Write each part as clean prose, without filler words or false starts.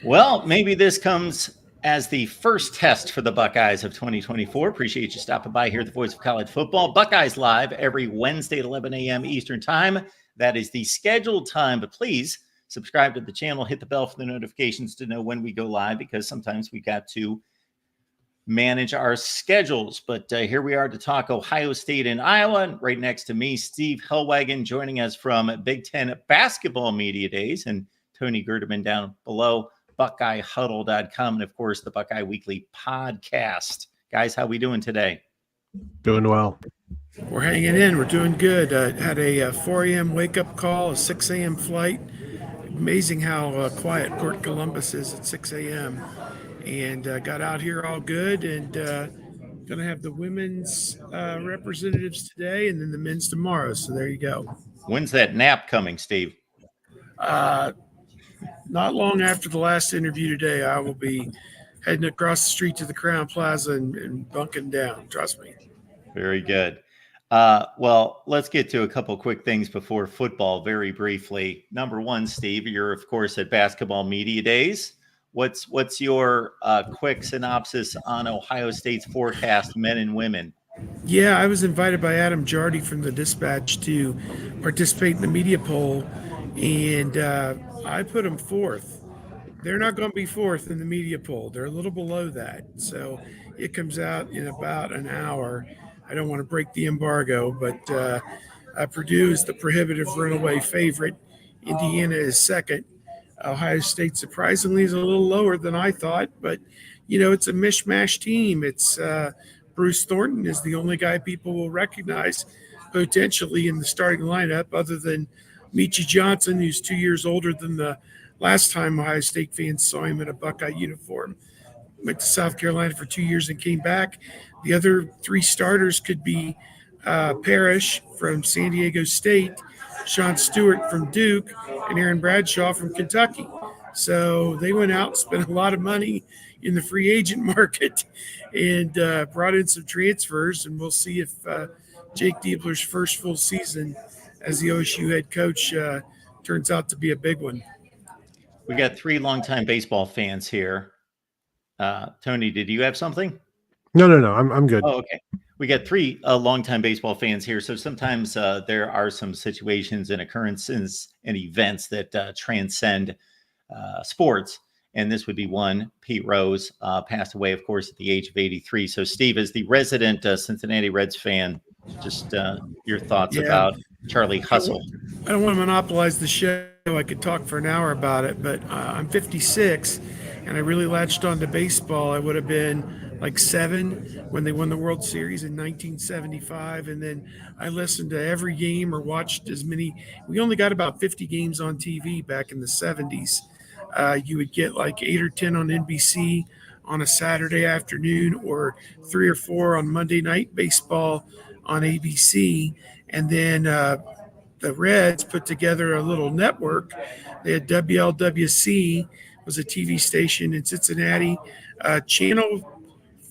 Well, maybe this comes as the first test for the Buckeyes of 2024. Appreciate you stopping by here at the Voice of College Football. Buckeyes Live every Wednesday at 11 a.m. Eastern Time. That is the scheduled time, but please subscribe to the channel, hit the bell for the notifications to know when we go live, because sometimes we got to manage our schedules. But here we are to talk Ohio State and Iowa. And right next to me, Steve Hellwagon joining us from Big Ten Basketball Media Days, and Tony Gerdeman down below, BuckeyeHuddle.com, and of course the Buckeye Weekly Podcast. Guys, how we doing today? Doing well. We're hanging in. We're doing good. Had a 4 a.m. wake-up call, a 6 a.m. flight. Amazing how quiet Port Columbus is at 6 a.m. And got out here all good, and going to have the women's representatives today and then the men's tomorrow. So there you go. When's that nap coming, Steve? Not long after the last interview today, I will be heading across the street to the Crown Plaza and bunking down. Trust me. Very good. Well, let's get to a couple quick things before football very briefly. Number one, Steve, you're, of course, at Basketball Media Days. What's your quick synopsis on Ohio State's forecast, men and women? Yeah, I was invited by Adam Jardy from the Dispatch to participate in the media poll, and I put them fourth. They're not going to be fourth in the media poll. They're a little below that. So it comes out in about an hour. I don't want to break the embargo, but Purdue is the prohibitive runaway favorite. Indiana is second. Ohio State, surprisingly, is a little lower than I thought, but, it's a mishmash team. It's Bruce Thornton is the only guy people will recognize potentially in the starting lineup, other than Michie Johnson, who's 2 years older than the last time Ohio State fans saw him in a Buckeye uniform. Went to South Carolina for 2 years and came back. The other three starters could be Parrish from San Diego State, Sean Stewart from Duke, and Aaron Bradshaw from Kentucky. So they went out, spent a lot of money in the free agent market, and brought in some transfers, and we'll see if Jake Diebler's first full season as the OSU head coach turns out to be a big one. We got three longtime baseball fans here. Tony, did you have something? No. I'm good. Oh, okay. We got three longtime baseball fans here. So sometimes there are some situations and occurrences and events that transcend sports. And this would be one. Pete Rose passed away, of course, at the age of 83. So, Steve, as the resident Cincinnati Reds fan, just your thoughts about Charlie Hustle. I don't want to monopolize the show. I could talk for an hour about it, but I'm 56, and I really latched on to baseball. I would have been like 7 when they won the World Series in 1975, and then I listened to every game or watched as many. We only got about 50 games on TV back in the 70s. You would get like 8 or 10 on NBC on a Saturday afternoon, or 3 or 4 on Monday Night Baseball on ABC. And then the Reds put together a little network. They had WLWC, was a TV station in Cincinnati. Channel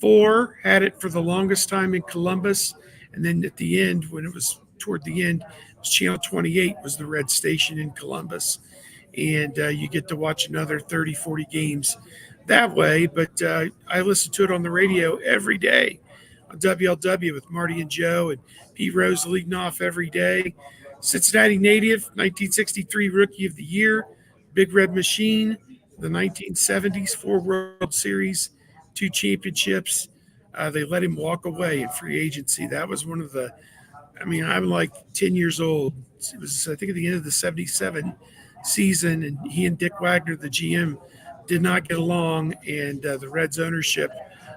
4 had it for the longest time in Columbus. And then at the end, when it was toward the end, it was Channel 28 was the Red station in Columbus. And you get to watch another 30, 40 games that way. But I listen to it on the radio every day on WLW with Marty and Joe, and Pete Rose leading off every day. Cincinnati native, 1963 Rookie of the Year, Big Red Machine, the 1970s, 4 World Series, 2 championships. They let him walk away in free agency. That was one of the, I'm like 10 years old. It was, I think, at the end of the 77 season, and he and Dick Wagner, the GM, did not get along, and the Reds ownership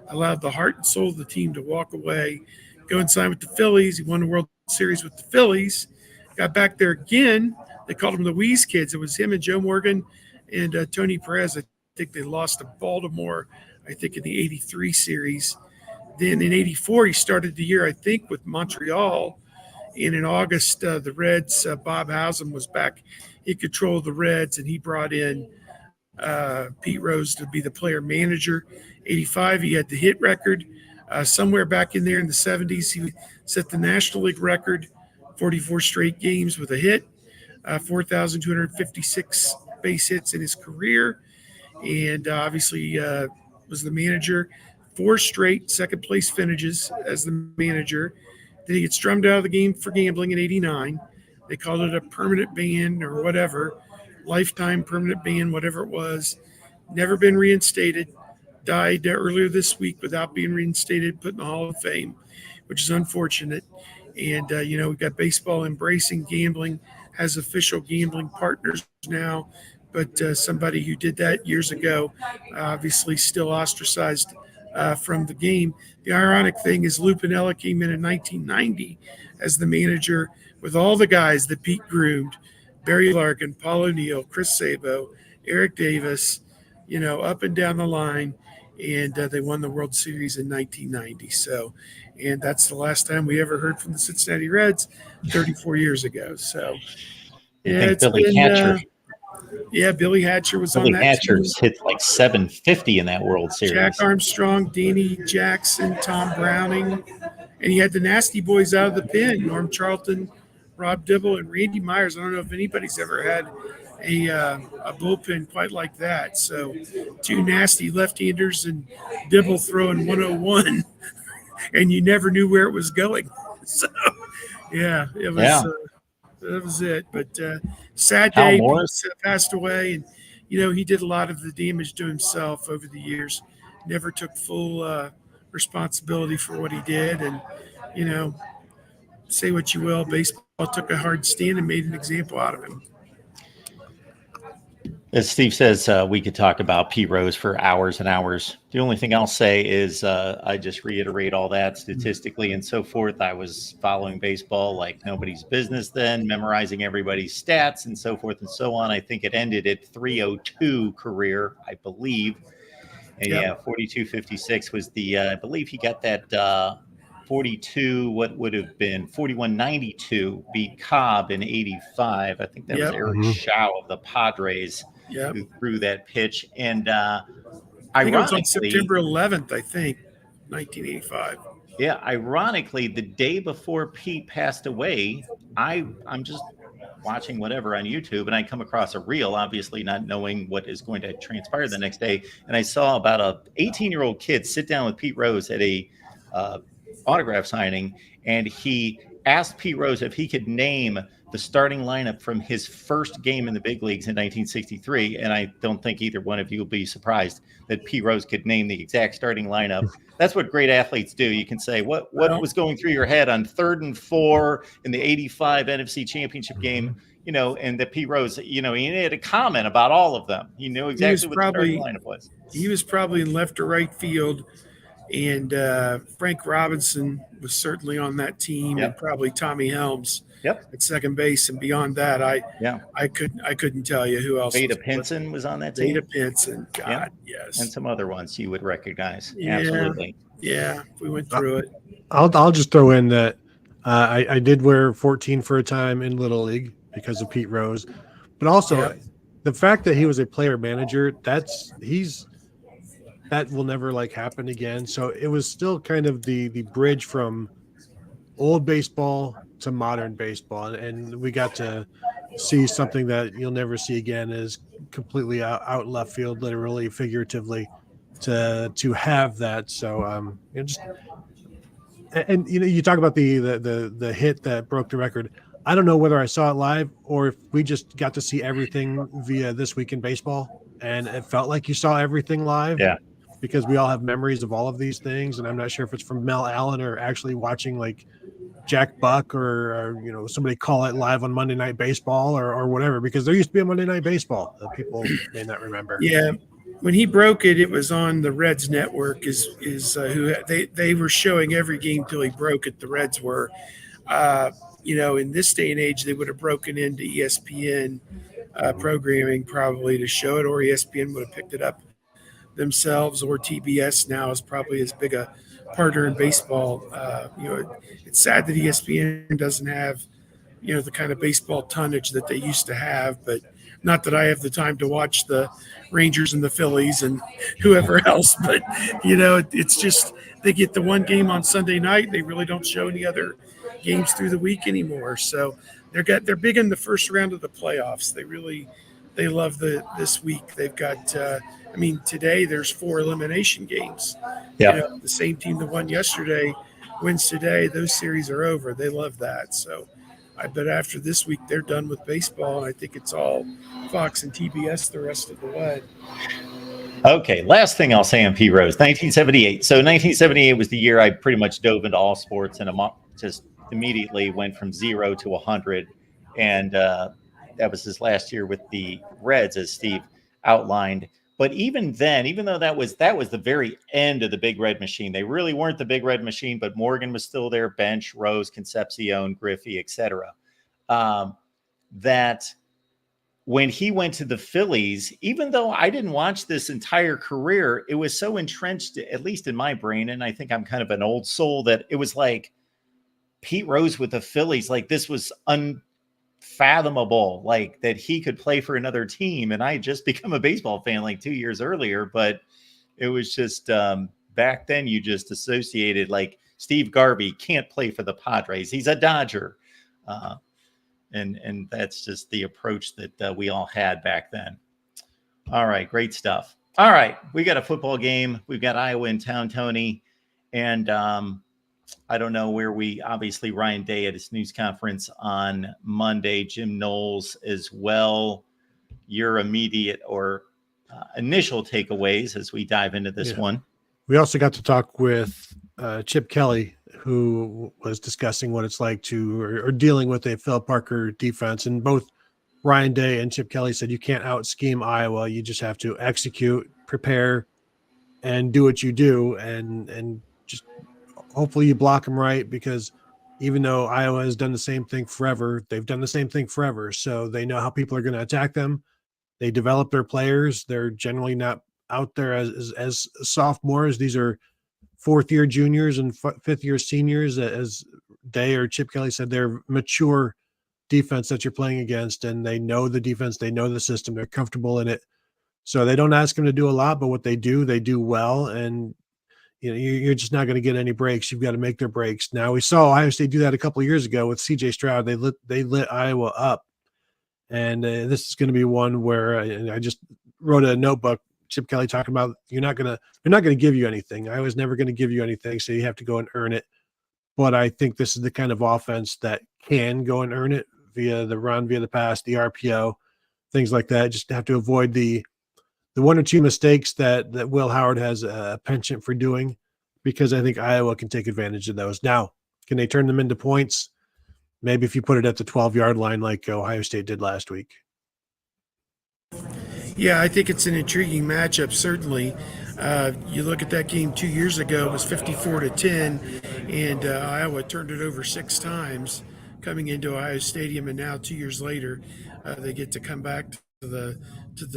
allowed the heart and soul of the team to walk away, go and sign with the Phillies. He won the World Series with the Phillies, got back there again. They called him the Wheeze Kids. It was him and Joe Morgan and Tony Perez. I think they lost to Baltimore, I think, in the 83 series. Then in 84, he started the year, I think, with Montreal. And in August, the Reds, Bob Howsam was back. He controlled the Reds, and he brought in Pete Rose to be the player manager. 85, he had the hit record. Somewhere back in there in the 70s, he set the National League record, 44 straight games with a hit, 4,256 base hits in his career. and obviously was the manager. 4 straight second place finishes as the manager. Then he gets drummed out of the game for gambling in '89. They called it a permanent ban or whatever, lifetime permanent ban, whatever it was. Never been reinstated. Died earlier this week without being reinstated, put in the Hall of Fame, which is unfortunate. And, we've got baseball embracing gambling, has official gambling partners now. But somebody who did that years ago, obviously still ostracized from the game. The ironic thing is Lou Piniella came in 1990 as the manager with all the guys that Pete groomed, Barry Larkin, Paul O'Neill, Chris Sabo, Eric Davis, up and down the line. And they won the World Series in 1990. So, and that's the last time we ever heard from the Cincinnati Reds 34 years ago. So, I think Billy Hatcher. Billy Hatcher was Billy on that Hatcher's team. hit like 750 in that World Series. Jack Armstrong, Danny Jackson, Tom Browning, and he had the nasty boys out of the pen: Norm Charlton, Rob Dibble, and Randy Myers. I don't know if anybody's ever had a bullpen quite like that. So 2 nasty left-handers and Dibble throwing 101, and you never knew where it was going. So it was. That was it. But sad day. Pete passed away, and he did a lot of the damage to himself over the years. Never took full responsibility for what he did, and say what you will, baseball took a hard stand and made an example out of him. As Steve says, we could talk about Pete Rose for hours and hours. The only thing I'll say is I just reiterate all that statistically and so forth. I was following baseball like nobody's business then, memorizing everybody's stats and so forth and so on. I think it ended at 302 career, I believe. And 42.56 was the, I believe he got that 42, what would have been 41.92, beat Cobb in 85. I think that was Eric Shaw of the Padres who threw that pitch. And I think it was on September 11th, 1985. Yeah, ironically, the day before Pete passed away, I'm just watching whatever on YouTube, and I come across a reel, obviously not knowing what is going to transpire the next day. And I saw about a 18-year-old kid sit down with Pete Rose at a autograph signing, and he asked Pete Rose if he could name the starting lineup from his first game in the big leagues in 1963. And I don't think either one of you will be surprised that Pete Rose could name the exact starting lineup. That's what great athletes do. You can say what was going through your head on 3rd and 4 in the 85 NFC championship game, and that Pete Rose, he had a comment about all of them. He knew exactly what the starting lineup was. He was probably in left or right field. And Frank Robinson was certainly on that team, and probably Tommy Helms at second base. And beyond that, I couldn't tell you who else. Vada Pinson was on that team. Vada Pinson, God, yes, and some other ones you would recognize. Yeah. Absolutely. Yeah, we went through it. I'll just throw in that I did wear 14 for a time in Little League because of Pete Rose, but also the fact that he was a player manager, that will never happen again. So it was still kind of the bridge from old baseball to modern baseball. And we got to see something that you'll never see again, is completely out left field, literally, figuratively, to have that. So, you talk about the hit that broke the record. I don't know whether I saw it live or if we just got to see everything via This Week in Baseball, and it felt like you saw everything live. Yeah. Because we all have memories of all of these things, and I'm not sure if it's from Mel Allen or actually watching Jack Buck or somebody call it live on Monday Night Baseball or whatever, because there used to be a Monday Night Baseball that people may not remember. Yeah, when he broke it, it was on the Reds network. Who they were showing every game till he broke it. The Reds were, in this day and age, they would have broken into ESPN programming probably to show it, or ESPN would have picked it up themselves, or TBS now is probably as big a partner in baseball. It's sad that ESPN doesn't have, the kind of baseball tonnage that they used to have, but not that I have the time to watch the Rangers and the Phillies and whoever else, but it's just, they get the one game on Sunday night. They really don't show any other games through the week anymore. So they're big in the first round of the playoffs. they love this week. They've got, today there's 4 elimination games. Yeah. The same team that won yesterday wins today. Those series are over. They love that. So I bet after this week they're done with baseball, and I think it's all Fox and TBS the rest of the way. Okay, last thing I'll say on Pete Rose, 1978. So 1978 was the year I pretty much dove into all sports and just immediately went from 0 to 100. And that was his last year with the Reds, as Steve outlined. But even then, even though that was the very end of the Big Red Machine, they really weren't the Big Red Machine, but Morgan was still there, Bench, Rose, Concepcion, Griffey, etc. That when he went to the Phillies, even though I didn't watch this entire career, it was so entrenched, at least in my brain, and I think I'm kind of an old soul, that it was like Pete Rose with the Phillies, like this was unfathomable, like that he could play for another team. And I had just become a baseball fan like 2 years earlier, but it was just back then you just associated like Steve Garvey can't play for the Padres. He's a Dodger. And that's just the approach that we all had back then. All right, great stuff. All right, we got a football game. We've got Iowa in town, Tony. And I don't know where obviously Ryan Day at his news conference on Monday, Jim Knowles as well. Your immediate or initial takeaways as we dive into this one. We also got to talk with Chip Kelly, who was discussing what it's like to or dealing with a Phil Parker defense. And both Ryan Day and Chip Kelly said you can't out scheme Iowa. You just have to execute, prepare, and do what you do. And just hopefully you block them right, because even though Iowa has done the same thing forever, they've done the same thing forever. So they know how people are going to attack them. They develop their players. They're generally not out there as sophomores. These are fourth-year juniors and fifth-year seniors, as Day or Chip Kelly said. They're mature defense that you're playing against, and they know the defense. They know the system. They're comfortable in it. So they don't ask them to do a lot, but what they do well. And you're just not going to get any breaks. You've got to make their breaks. Now, we saw Ohio State do that a couple of years ago with C.J. Stroud. They lit Iowa up, and this is going to be one where I just wrote a notebook. Chip Kelly talking about they're not going to give you anything. I was never going to give you anything, so you have to go and earn it. But I think this is the kind of offense that can go and earn it via the run, via the pass, the RPO, things like that. Just have to avoid the one or two mistakes that Will Howard has a penchant for doing, because I think Iowa can take advantage of those. Now, can they turn them into points? Maybe if you put it at the 12-yard line like Ohio State did last week. Yeah, I think it's an intriguing matchup, certainly. You look at that game 2 years ago, it was 54-10, and Iowa turned it over 6 times coming into Ohio Stadium, and now 2 years later, they get to come back to the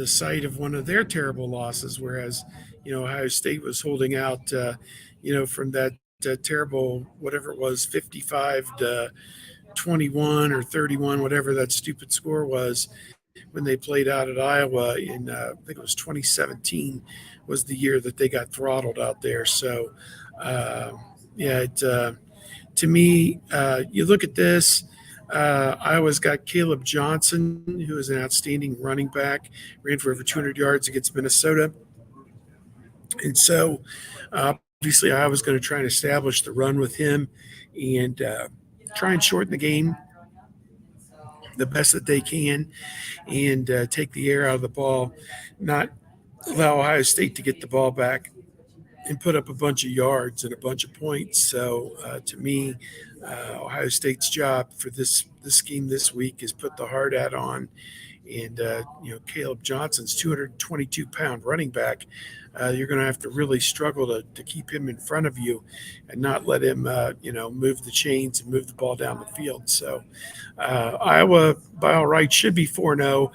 site of one of their terrible losses, whereas, Ohio State was holding out, from that terrible, whatever it was, 55-21 or 31, whatever that stupid score was, when they played out at Iowa in, I think it was 2017 was the year that they got throttled out there. So, to me, you look at this, Iowa's got Caleb Johnson, who is an outstanding running back, ran for over 200 yards against Minnesota. And so, obviously, Iowa's going to try and establish the run with him and try and shorten the game the best that they can, and take the air out of the ball, not allow Ohio State to get the ball back and put up a bunch of yards and a bunch of points. So to me, Ohio State's job for this scheme this week is put the hard hat on. And, Caleb Johnson's 222-pound running back. You're going to have to really struggle to keep him in front of you and not let him, move the chains and move the ball down the field. So Iowa, by all rights, should be 4-0.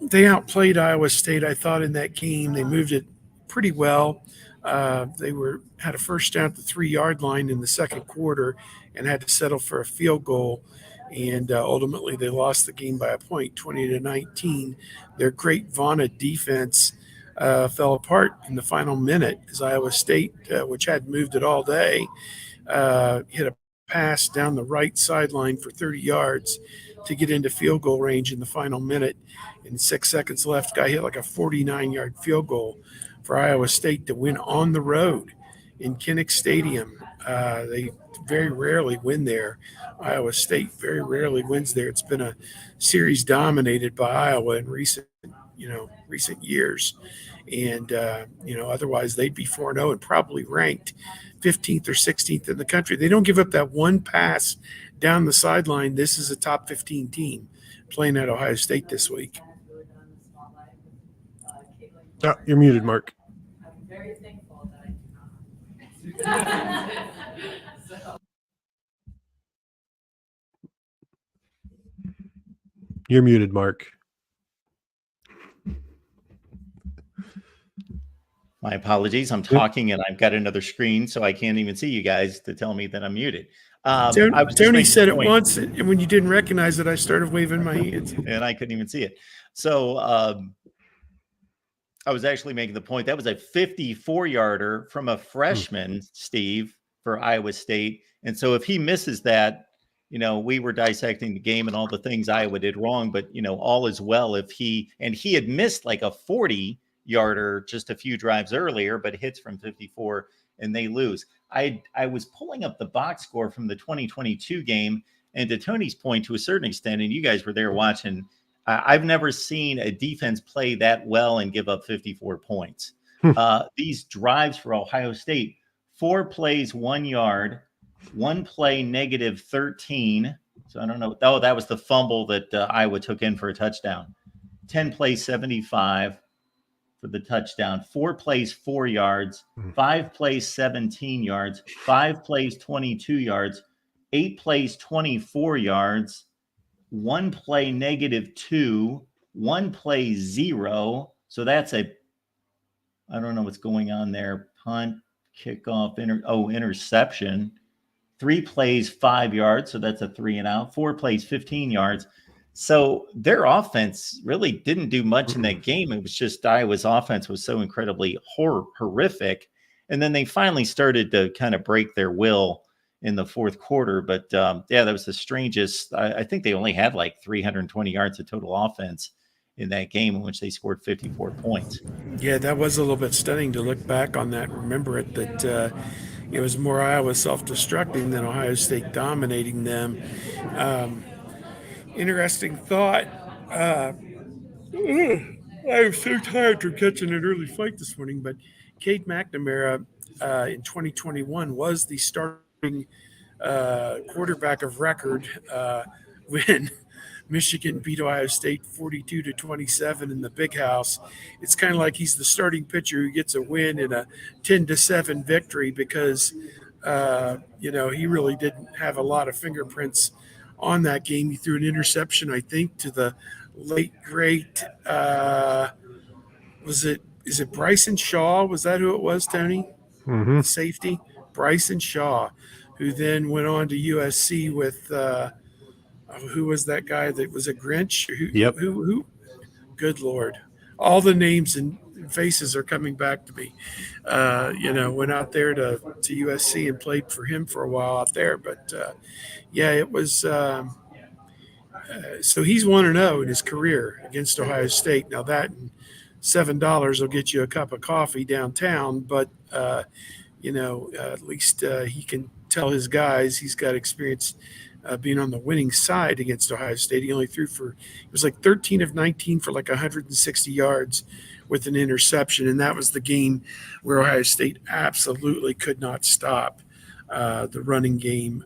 They outplayed Iowa State, I thought, in that game. They moved it pretty well. They had a first down at the 3-yard line in the second quarter and had to settle for a field goal. And ultimately, they lost the game by a point, 20-19. Their great vaunted defense fell apart in the final minute as Iowa State, which had moved it all day, hit a pass down the right sideline for 30 yards. to get into field goal range in the final minute. And 6 seconds left, guy hit like a 49-yard field goal for Iowa State to win on the road in Kinnick Stadium. They very rarely win there. Iowa State very rarely wins there. It's been a series dominated by Iowa in recent years. And, otherwise they'd be 4-0 and probably ranked 15th or 16th in the country. They don't give up that one pass down the sideline. This is a top 15 team playing at Ohio State this week. Oh, you're muted, Mark. You're muted, Mark. My apologies. I'm talking and I've got another screen, so I can't even see you guys to tell me that I'm muted. Tony said it once, and when you didn't recognize it, I started waving my hands. And I couldn't even see it. So I was actually making the point that was a 54-yarder from a freshman, Steve, for Iowa State. And so if he misses that, we were dissecting the game and all the things Iowa did wrong, but, all is well if he had missed like a 40-yarder just a few drives earlier, but hits from 54 and they lose. I was pulling up the box score from the 2022 game, and to Tony's point, to a certain extent, and you guys were there watching, I've never seen a defense play that well and give up 54 points. These drives for Ohio State, 4 plays, 1 yard, 1 play, negative 13. So I don't know. Oh, that was the fumble that Iowa took in for a touchdown. 10 plays, 75 for the touchdown. 4 plays, 4 yards. 5 plays, 17 yards. 5 plays, 22 yards. 8 plays, 24 yards. 1 play, negative 2. 1 play, 0. So that's I don't know what's going on there. Punt, kickoff, interception. 3 plays, 5 yards. So that's a 3 and out. 4 plays, 15 yards. So their offense really didn't do much in that game. It was just Iowa's offense was so incredibly horrific. And then they finally started to kind of break their will in the fourth quarter. But that was the strangest. I think they only had like 320 yards of total offense in that game in which they scored 54 points. Yeah, that was a little bit stunning to look back on that. Remember that it was more Iowa self-destructing than Ohio State dominating them. Interesting thought. I was so tired from catching an early flight this morning, but Cade McNamara in 2021 was the starting quarterback of record when Michigan beat Ohio State 42-27 in the Big House. It's kind of like he's the starting pitcher who gets a win in a 10-7 victory because, he really didn't have a lot of fingerprints on that game. He threw an interception, I think, to the late great, is it Bryson Shaw? Was that who it was, Tony? Mm-hmm. Safety? Bryson Shaw, who then went on to USC with who was that guy that was a Grinch? Who? Good Lord. All the names and faces are coming back to me. Went out there to USC and played for him for a while out there. But, it was so he's 1-0 in his career against Ohio State. Now that and $7 will get you a cup of coffee downtown. But, at least he can tell his guys he's got experience being on the winning side against Ohio State. He only threw it was like 13 of 19 for like 160 yards with an interception. And that was the game where Ohio State absolutely could not stop the running game.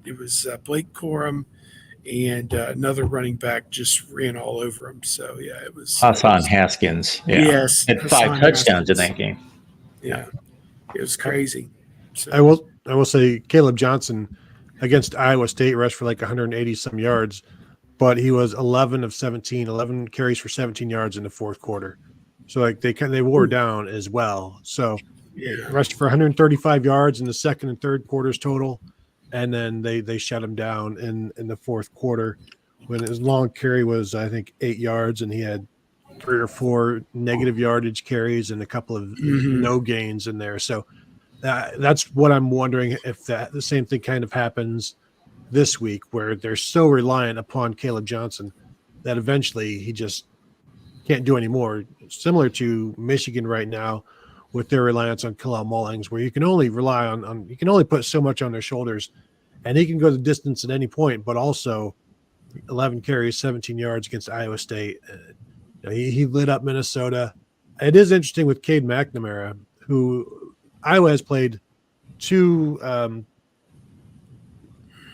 It was Blake Corum and another running back just ran all over him. So, it was Hassan Haskins. Yeah. Yes. Had 5 touchdowns in that game. Yeah. It was crazy. So, I will say Caleb Johnson against Iowa State rushed for like 180 some yards, but he was 11 of 17, 11 carries for 17 yards in the fourth quarter. So like they wore down as well. So rushed for 135 yards in the second and third quarters total, and then they shut him down in the fourth quarter when his long carry was I think 8 yards, and he had 3 or 4 negative yardage carries and a couple of no gains in there. So that's what I'm wondering if the same thing kind of happens this week where they're so reliant upon Caleb Johnson that eventually he just can't do anymore. Similar to Michigan right now with their reliance on Kalel Mullings, where you can only rely on you can only put so much on their shoulders, and he can go the distance at any point, but also 11 carries, 17 yards against Iowa State. He lit up Minnesota. It is interesting with Cade McNamara, who Iowa has played two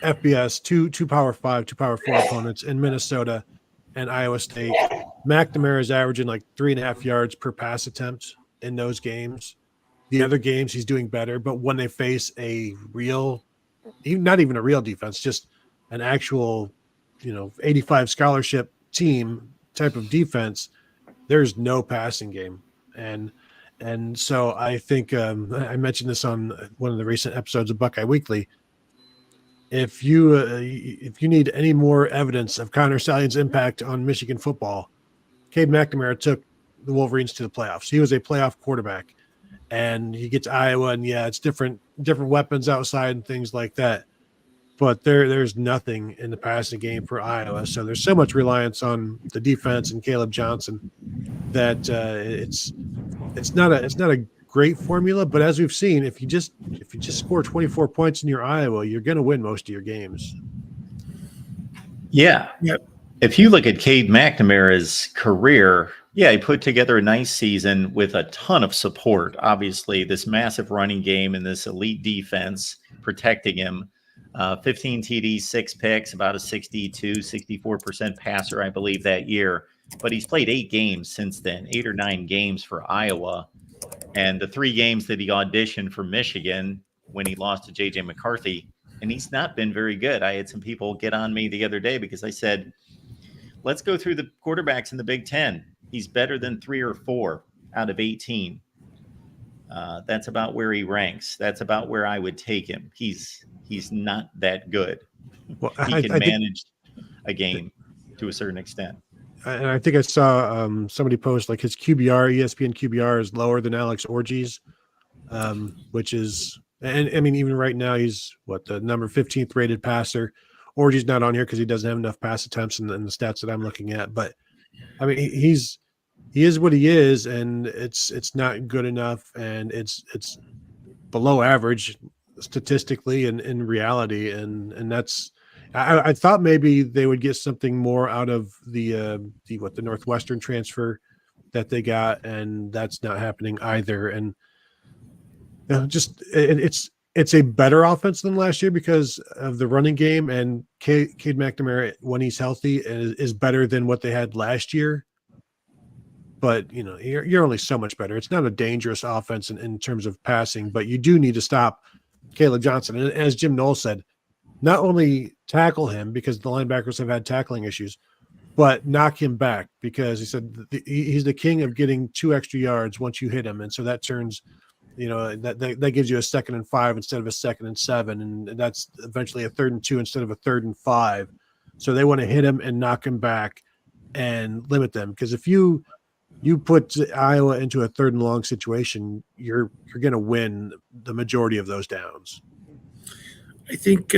FBS, two Power 5, two Power 4 opponents in Minnesota and Iowa State. McNamara is averaging like 3.5 yards per pass attempt in those games. The other games he's doing better, but when they face a real, not even a real defense, just an actual, 85 scholarship team type of defense, there's no passing game. And so I think I mentioned this on one of the recent episodes of Buckeye Weekly. If you need any more evidence of Connor Stalions' impact on Michigan football, Cade McNamara took the Wolverines to the playoffs. He was a playoff quarterback, and he gets Iowa, and it's different weapons outside and things like that. But there's nothing in the passing game for Iowa. So there's so much reliance on the defense and Caleb Johnson that it's not a great formula. But as we've seen, if you just score 24 points in your Iowa, you're going to win most of your games. Yeah. Yep. If you look at Cade McNamara's career, he put together a nice season with a ton of support. Obviously, this massive running game and this elite defense protecting him. 15 TDs, 6 picks, about a 64% passer, I believe, that year. But he's played 8 games since then, 8 or 9 games for Iowa. And the 3 games that he auditioned for Michigan when he lost to J.J. McCarthy, and he's not been very good. I had some people get on me the other day because I said, let's go through the quarterbacks in the Big Ten. He's better than 3 or 4 out of 18. That's about where he ranks. That's about where I would take him. He's not that good. Well, he can manage a game to a certain extent. And I think I saw somebody post like his QBR, ESPN QBR is lower than Alex Orji's, which is, and I mean, even right now he's the number 15th rated passer. Orji's not on here because he doesn't have enough pass attempts in the stats that I'm looking at. But I mean, he is what he is, and it's not good enough, and it's below average statistically and in reality, and that's. I thought maybe they would get something more out of the Northwestern transfer that they got, and that's not happening either. And it's a better offense than last year because of the running game, and Cade McNamara, when he's healthy, is better than what they had last year. But you're only so much better. It's not a dangerous offense in terms of passing, but you do need to stop Caleb Johnson. And as Jim Knowles said, not only tackle him because the linebackers have had tackling issues, but knock him back because he said he's the king of getting 2 extra yards once you hit him. And so that turns, that gives you a 2nd and 5 instead of a 2nd and 7. And that's eventually a 3rd and 2 instead of a 3rd and 5. So they want to hit him and knock him back and limit them. Because if you put Iowa into a 3rd and long situation, you're going to win the majority of those downs. I think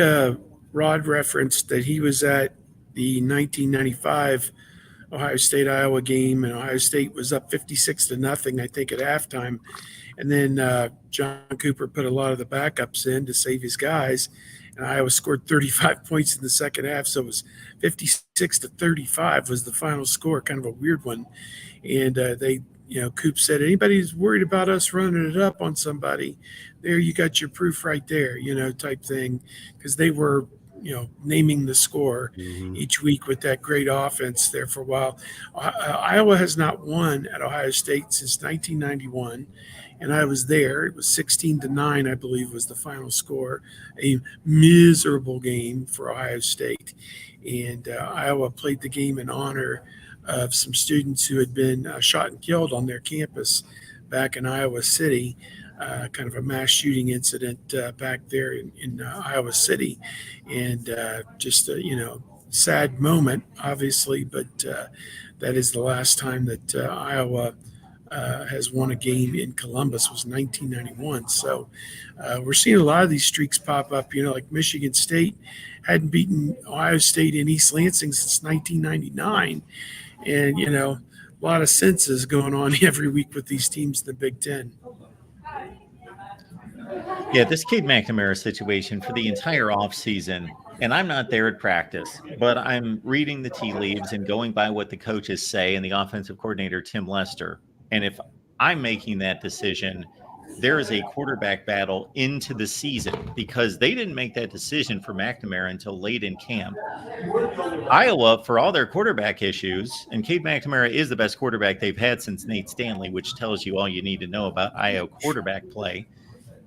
Rod referenced that he was at the 1995 Ohio State-Iowa game, and Ohio State was up 56-0, I think, at halftime. And then John Cooper put a lot of the backups in to save his guys, and Iowa scored 35 points in the second half, so it was 56-35 was the final score, kind of a weird one. And Coop said, anybody who's worried about us running it up on somebody, there you got your proof right there, type thing, because they were, naming the score each week with that great offense there for a while. Iowa has not won at Ohio State since 1991, and I was there. It was 16-9, I believe, was the final score. A miserable game for Ohio State, and Iowa played the game in honor of some students who had been shot and killed on their campus back in Iowa City, kind of a mass shooting incident back there in Iowa City. And just a, sad moment, obviously, but that is the last time that Iowa has won a game in Columbus was 1991. So we're seeing a lot of these streaks pop up. Like Michigan State hadn't beaten Ohio State in East Lansing since 1999, and a lot of senses going on every week with these teams in the Big Ten. Yeah, this Cade McNamara situation for the entire offseason, and I'm not there at practice, but I'm reading the tea leaves and going by what the coaches say and the offensive coordinator, Tim Lester. And if I'm making that decision, there is a quarterback battle into the season because they didn't make that decision for McNamara until late in camp. Iowa, for all their quarterback issues, and Cade McNamara is the best quarterback they've had since Nate Stanley, which tells you all you need to know about Iowa quarterback play.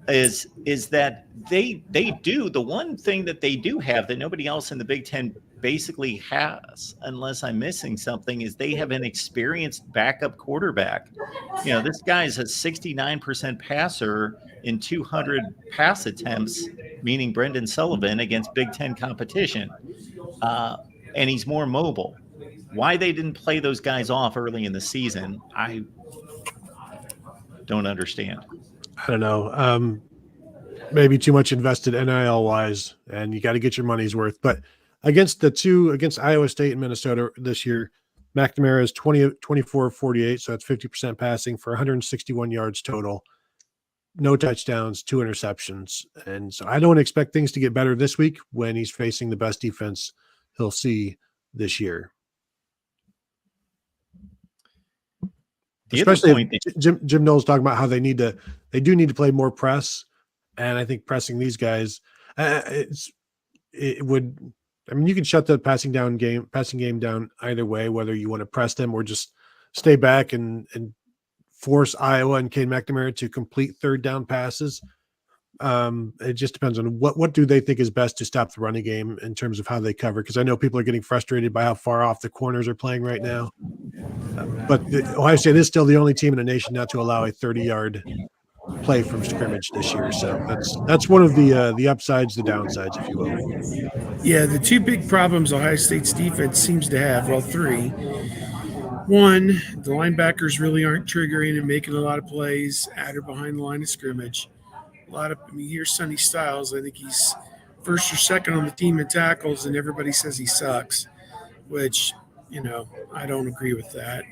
Is that they do the one thing that they do have that nobody else in the Big Ten basically has, unless I'm missing something, is they have an experienced backup quarterback. This guy's a 69% passer in 200 pass attempts, meaning Brendan Sullivan against Big Ten competition, and he's more mobile. Why they didn't play those guys off early in the season, I don't understand. I don't know. Maybe too much invested NIL wise, and you got to get your money's worth. But against Iowa State and Minnesota this year, McNamara is 24-48, so that's 50% passing for 161 yards total, no touchdowns, 2 interceptions. And so I don't expect things to get better this week when he's facing the best defense he'll see this year. Especially Jim Knowles talking about how they do need to play more press, and I think pressing these guys, you can shut the passing game down either way, whether you want to press them or just stay back and force Iowa and Cade McNamara to complete third down passes. It just depends on what do they think is best to stop the running game in terms of how they cover. Because I know people are getting frustrated by how far off the corners are playing right now. But Ohio State is still the only team in the nation not to allow a 30-yard play from scrimmage this year. So that's one of the upsides, the downsides, if you will. Yeah, the two big problems Ohio State's defense seems to have, well, three. One, the linebackers really aren't triggering and making a lot of plays at or behind the line of scrimmage. Here's Sonny Styles. I think he's first or second on the team in tackles, and everybody says he sucks, which, I don't agree with that.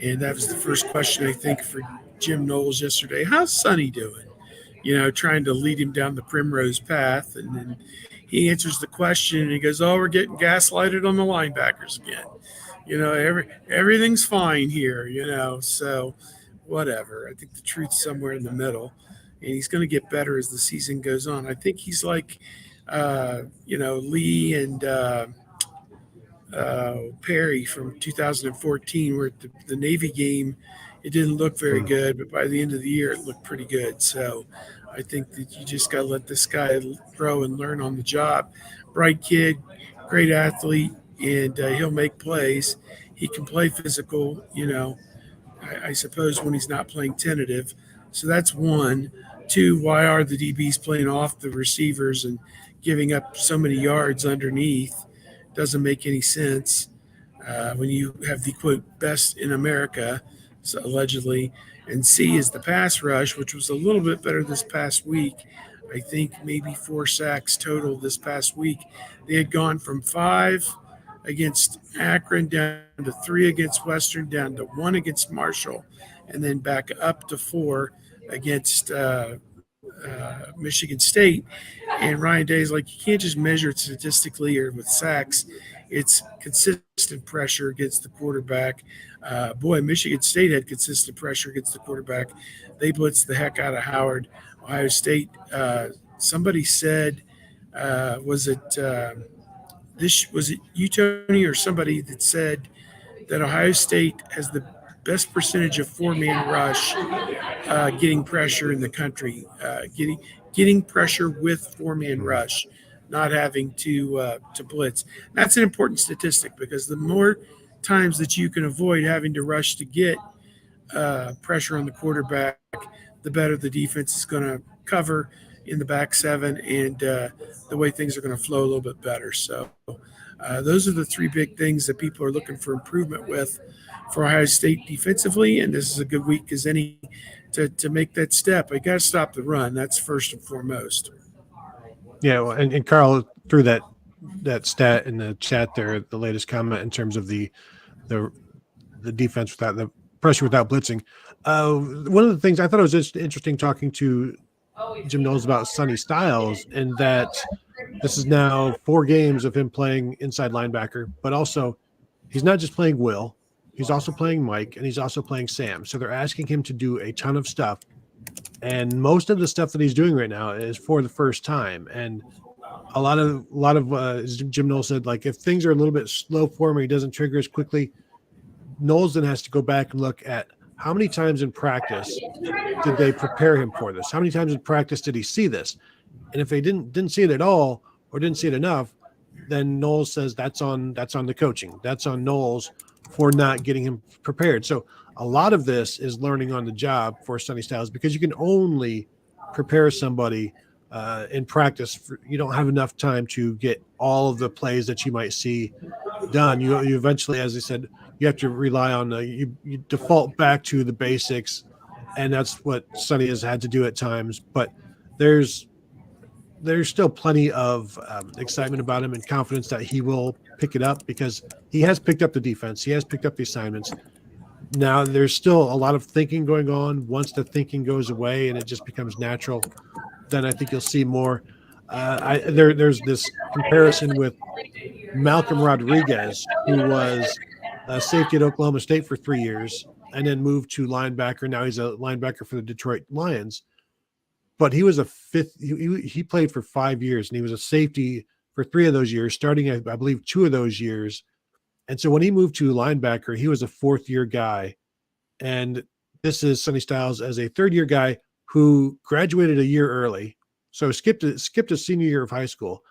And that was the first question, I think, for Jim Knowles yesterday. How's Sonny doing? Trying to lead him down the primrose path. And then he answers the question, and he goes, we're getting gaslighted on the linebackers again. Everything's fine here, so whatever. I think the truth's somewhere in the middle. And he's going to get better as the season goes on. I think he's like, Lee and Perry from 2014, where the Navy game, it didn't look very good, but by the end of the year, it looked pretty good. So I think that you just got to let this guy grow and learn on the job. Bright kid, great athlete, and he'll make plays. He can play physical, I suppose, when he's not playing tentative. So that's one. Two, why are the DBs playing off the receivers and giving up so many yards underneath? Doesn't make any sense when you have the, quote, best in America, so allegedly. And C is the pass rush, which was a little bit better this past week. I think maybe 4 sacks total this past week. They had gone from 5 against Akron down to 3 against Western, down to 1 against Marshall, and then back up to 4 against Michigan State. And Ryan Day is like, you can't just measure it statistically or with sacks. It's consistent pressure against the quarterback. Michigan State had consistent pressure against the quarterback. They blitzed the heck out of Howard. Ohio State, somebody said, was it you, Tony, or somebody that said that Ohio State has the best percentage of 4-man rush getting pressure in the country, getting pressure with 4-man rush, not having to blitz. That's an important statistic because the more times that you can avoid having to rush to get pressure on the quarterback, the better the defense is going to cover in the back 7, and the way things are going to flow a little bit better. So those are the 3 big things that people are looking for improvement with for Ohio State defensively, and this is a good week as any to make that step. I got to stop the run. That's first and foremost. Yeah, well, and Carl threw that stat in the chat there, the latest comment in terms of the defense without the pressure without blitzing. One of the things I thought it was just interesting talking to Jim Knowles about Sonny Styles, and that this is now 4 games of him playing inside linebacker, but also he's not just playing Will, he's also playing Mike, and he's also playing Sam. So they're asking him to do a ton of stuff. And most of the stuff that he's doing right now is for the first time. And a lot of as Jim Knowles said, like if things are a little bit slow for him or he doesn't trigger as quickly, Knowles then has to go back and look at how many times in practice did they prepare him for this? How many times in practice did he see this? And if they didn't see it at all or didn't see it enough, then Knowles says that's on the coaching. That's on Knowles for not getting him prepared. So a lot of this is learning on the job for Sonny Styles, because you can only prepare somebody in practice. You don't have enough time to get all of the plays that you might see done. You eventually, as I said, you have to rely on you default back to the basics, and that's what Sonny has had to do at times. But there's still plenty of excitement about him and confidence that he will pick it up, because he has picked up the defense. He has picked up the assignments. Now there's still a lot of thinking going on. Once the thinking goes away and it just becomes natural, then I think you'll see more. There's this comparison with Malcolm Rodriguez, who was a safety at Oklahoma State for 3 years and then moved to linebacker. Now he's a linebacker for the Detroit Lions. But he was a fifth. He played for 5 years, and he was a safety for 3 of those years, starting, I believe, 2 of those years. And so when he moved to linebacker, he was a 4th-year guy. And this is Sonny Styles as a 3rd-year guy who graduated a year early, so skipped a senior year of high school,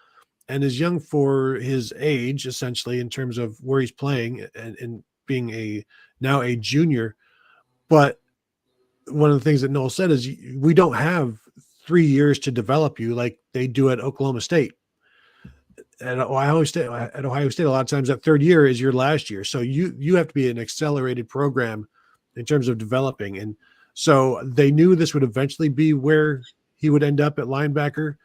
and is young for his age, essentially, in terms of where he's playing and being now a junior. But one of the things that Noel said is we don't have 3 years to develop you like they do at Oklahoma State. At Ohio State, a lot of times that 3rd year is your last year. So you have to be an accelerated program in terms of developing. And so they knew this would eventually be where he would end up at linebacker,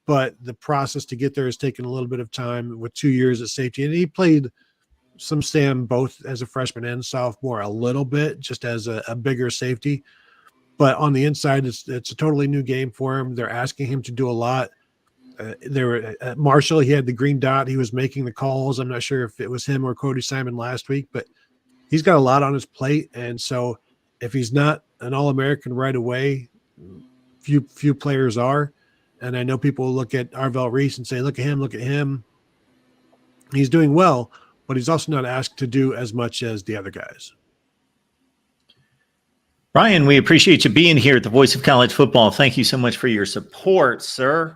but the process to get there has taken a little bit of time with 2 years at safety. And he played some Sam both as a freshman and sophomore a little bit, just as a bigger safety. But on the inside, it's a totally new game for him. They're asking him to do a lot. There were at Marshall, he had the green dot. He was making the calls. I'm not sure if it was him or Cody Simon last week, but he's got a lot on his plate. And so if he's not an All-American right away, few players are. And I know people will look at Arvell Reese and say, look at him. He's doing well, but he's also not asked to do as much as the other guys. Brian, we appreciate you being here at the Voice of College Football. Thank you so much for your support, sir.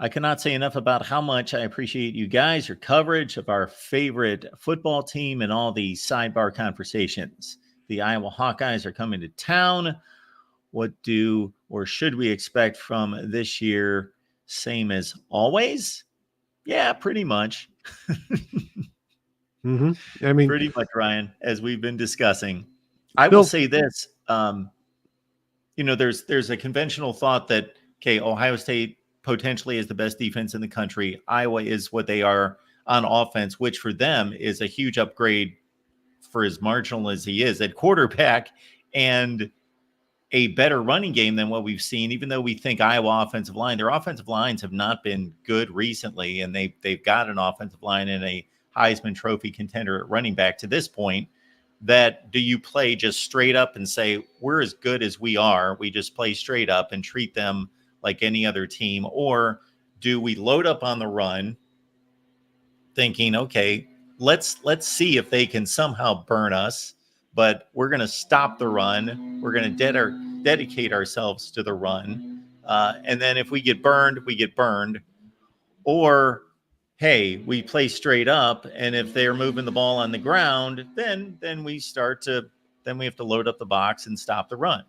I cannot say enough about how much I appreciate you guys, your coverage of our favorite football team and all the sidebar conversations. The Iowa Hawkeyes are coming to town. What do or should we expect from this year? Same as always? Yeah, pretty much. Mm-hmm. I mean, pretty much, Ryan, as we've been discussing. I will say this. There's a conventional thought that, okay, Ohio State potentially is the best defense in the country. Iowa is what they are on offense, which for them is a huge upgrade for as marginal as he is at quarterback, and a better running game than what we've seen, even though we think Iowa offensive line, their offensive lines have not been good recently, and they've got an offensive line and a Heisman Trophy contender at running back to this point. That do you play just straight up and say, we're as good as we are, we just play straight up and treat them like any other team? Or do we load up on the run thinking, okay, let's see if they can somehow burn us, but we're going to stop the run. We're going to dedicate ourselves to the run. And then if we get burned, we get burned. Or, hey, we play straight up, and if they're moving the ball on the ground, then we have to load up the box and stop the run.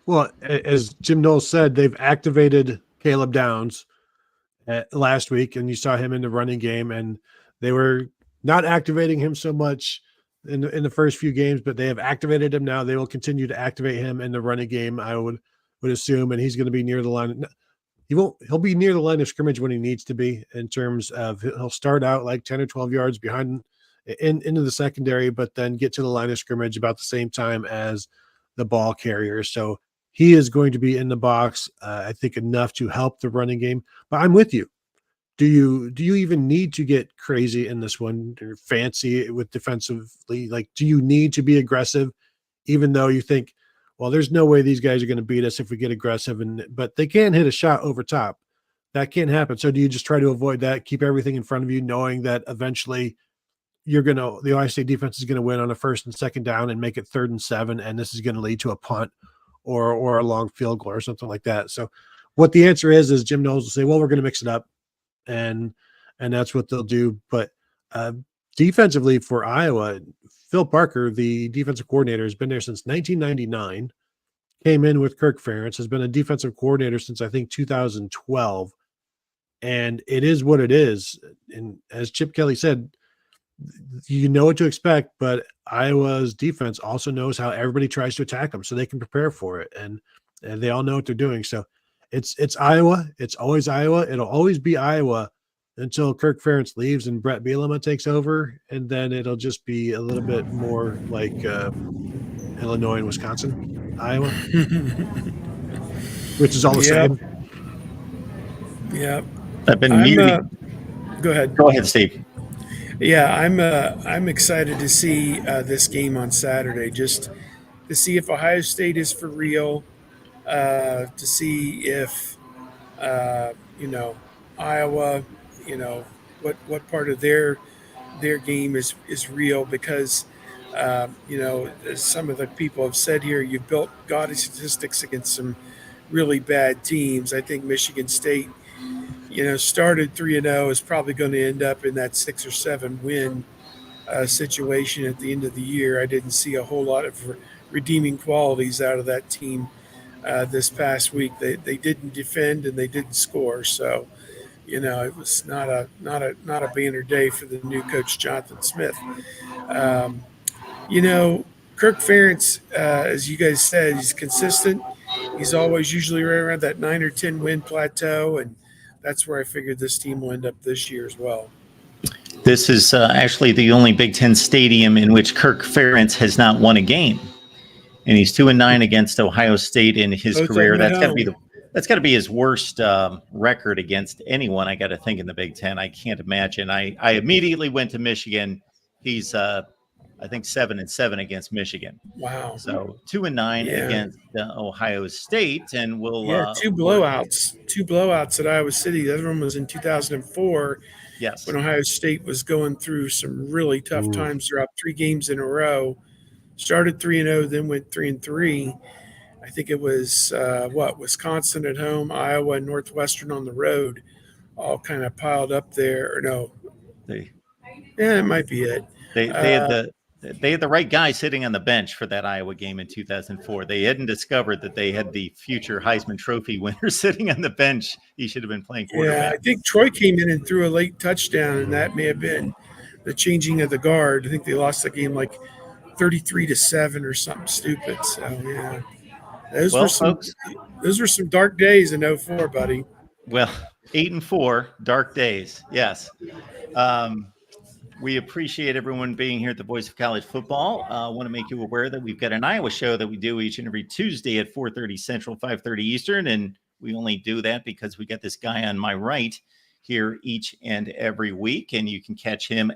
Well, as Jim Knowles said, they've activated Caleb Downs last week, and you saw him in the running game, and they were not activating him so much in the first few games, but they have activated him now. They will continue to activate him in the running game, I would assume, and he's going to be near the line. He'll be near the line of scrimmage when he needs to be, in terms of he'll start out like 10 or 12 yards behind into the secondary, but then get to the line of scrimmage about the same time as the ball carrier. So he is going to be in the box, I think, enough to help the running game. But I'm with you. Do you even need to get crazy in this one, or fancy with defensively? Like, do you need to be aggressive, even though you think, well, there's no way these guys are going to beat us if we get aggressive, but they can hit a shot over top. That can't happen. So do you just try to avoid that, keep everything in front of you, knowing that eventually the Ohio State defense is going to win on a first and second down and make it 3rd and 7, and this is going to lead to a punt or a long field goal or something like that. So what the answer is Jim Knowles will say, well, we're going to mix it up, and that's what they'll do. But defensively for Iowa, Phil Parker, the defensive coordinator, has been there since 1999, came in with Kirk Ferentz, has been a defensive coordinator since I think 2012, and it is what it is. And as Chip Kelly said, you know what to expect, but Iowa's defense also knows how everybody tries to attack them, so they can prepare for it, and they all know what they're doing. So it's Iowa. It's always Iowa. It'll always be Iowa until Kirk Ferentz leaves and Brett Bielema takes over, and then it'll just be a little bit more like Illinois and Wisconsin, Iowa, which is all the same. Yeah, I've been muting. Go ahead. Go ahead, Steve. Yeah, I'm excited to see this game on Saturday, just to see if Ohio State is for real, to see if Iowa, what part of their game is real, because as some of the people have said here, you've built gaudy statistics against some really bad teams. I think Michigan State, started 3-0, is probably going to end up in that 6 or 7 win situation at the end of the year. I didn't see a whole lot of redeeming qualities out of that team this past week. They didn't defend and they didn't score, so it was not a banner day for the new coach Jonathan Smith. Kirk Ferentz, as you guys said, he's consistent. He's always usually right around that 9 or 10 win plateau, and that's where I figured this team will end up this year as well. This is actually the only Big Ten stadium in which Kirk Ferentz has not won a game, and he's 2-9 against Ohio State in his career. That's got to be his worst record against anyone. I got to think in the Big Ten. I can't imagine. I immediately went to Michigan. He's I think 7-7 against Michigan. Wow. So 2-9 against Ohio State, and we'll two blowouts at Iowa City. The other one was in 2004. Yes, when Ohio State was going through some really tough times throughout 3 games in a row. Started 3-0, then went 3-3. I think it was Wisconsin at home, Iowa, and Northwestern on the road, all kind of piled up there. Or no, it might be it. They had the right guy sitting on the bench for that Iowa game in 2004. They hadn't discovered that they had the future Heisman Trophy winner sitting on the bench. He should have been playing quarterback. Yeah, I think Troy came in and threw a late touchdown, and that may have been the changing of the guard. I think they lost the game like 33-7 or something stupid. So yeah, those were some dark days in 2004, buddy. Well, 8-4, dark days. Yes. We appreciate everyone being here at the Voice of College Football. I want to make you aware that we've got an Iowa show that we do each and every Tuesday at 4:30 Central, 5:30 Eastern, and we only do that because we got this guy on my right here each and every week, and you can catch him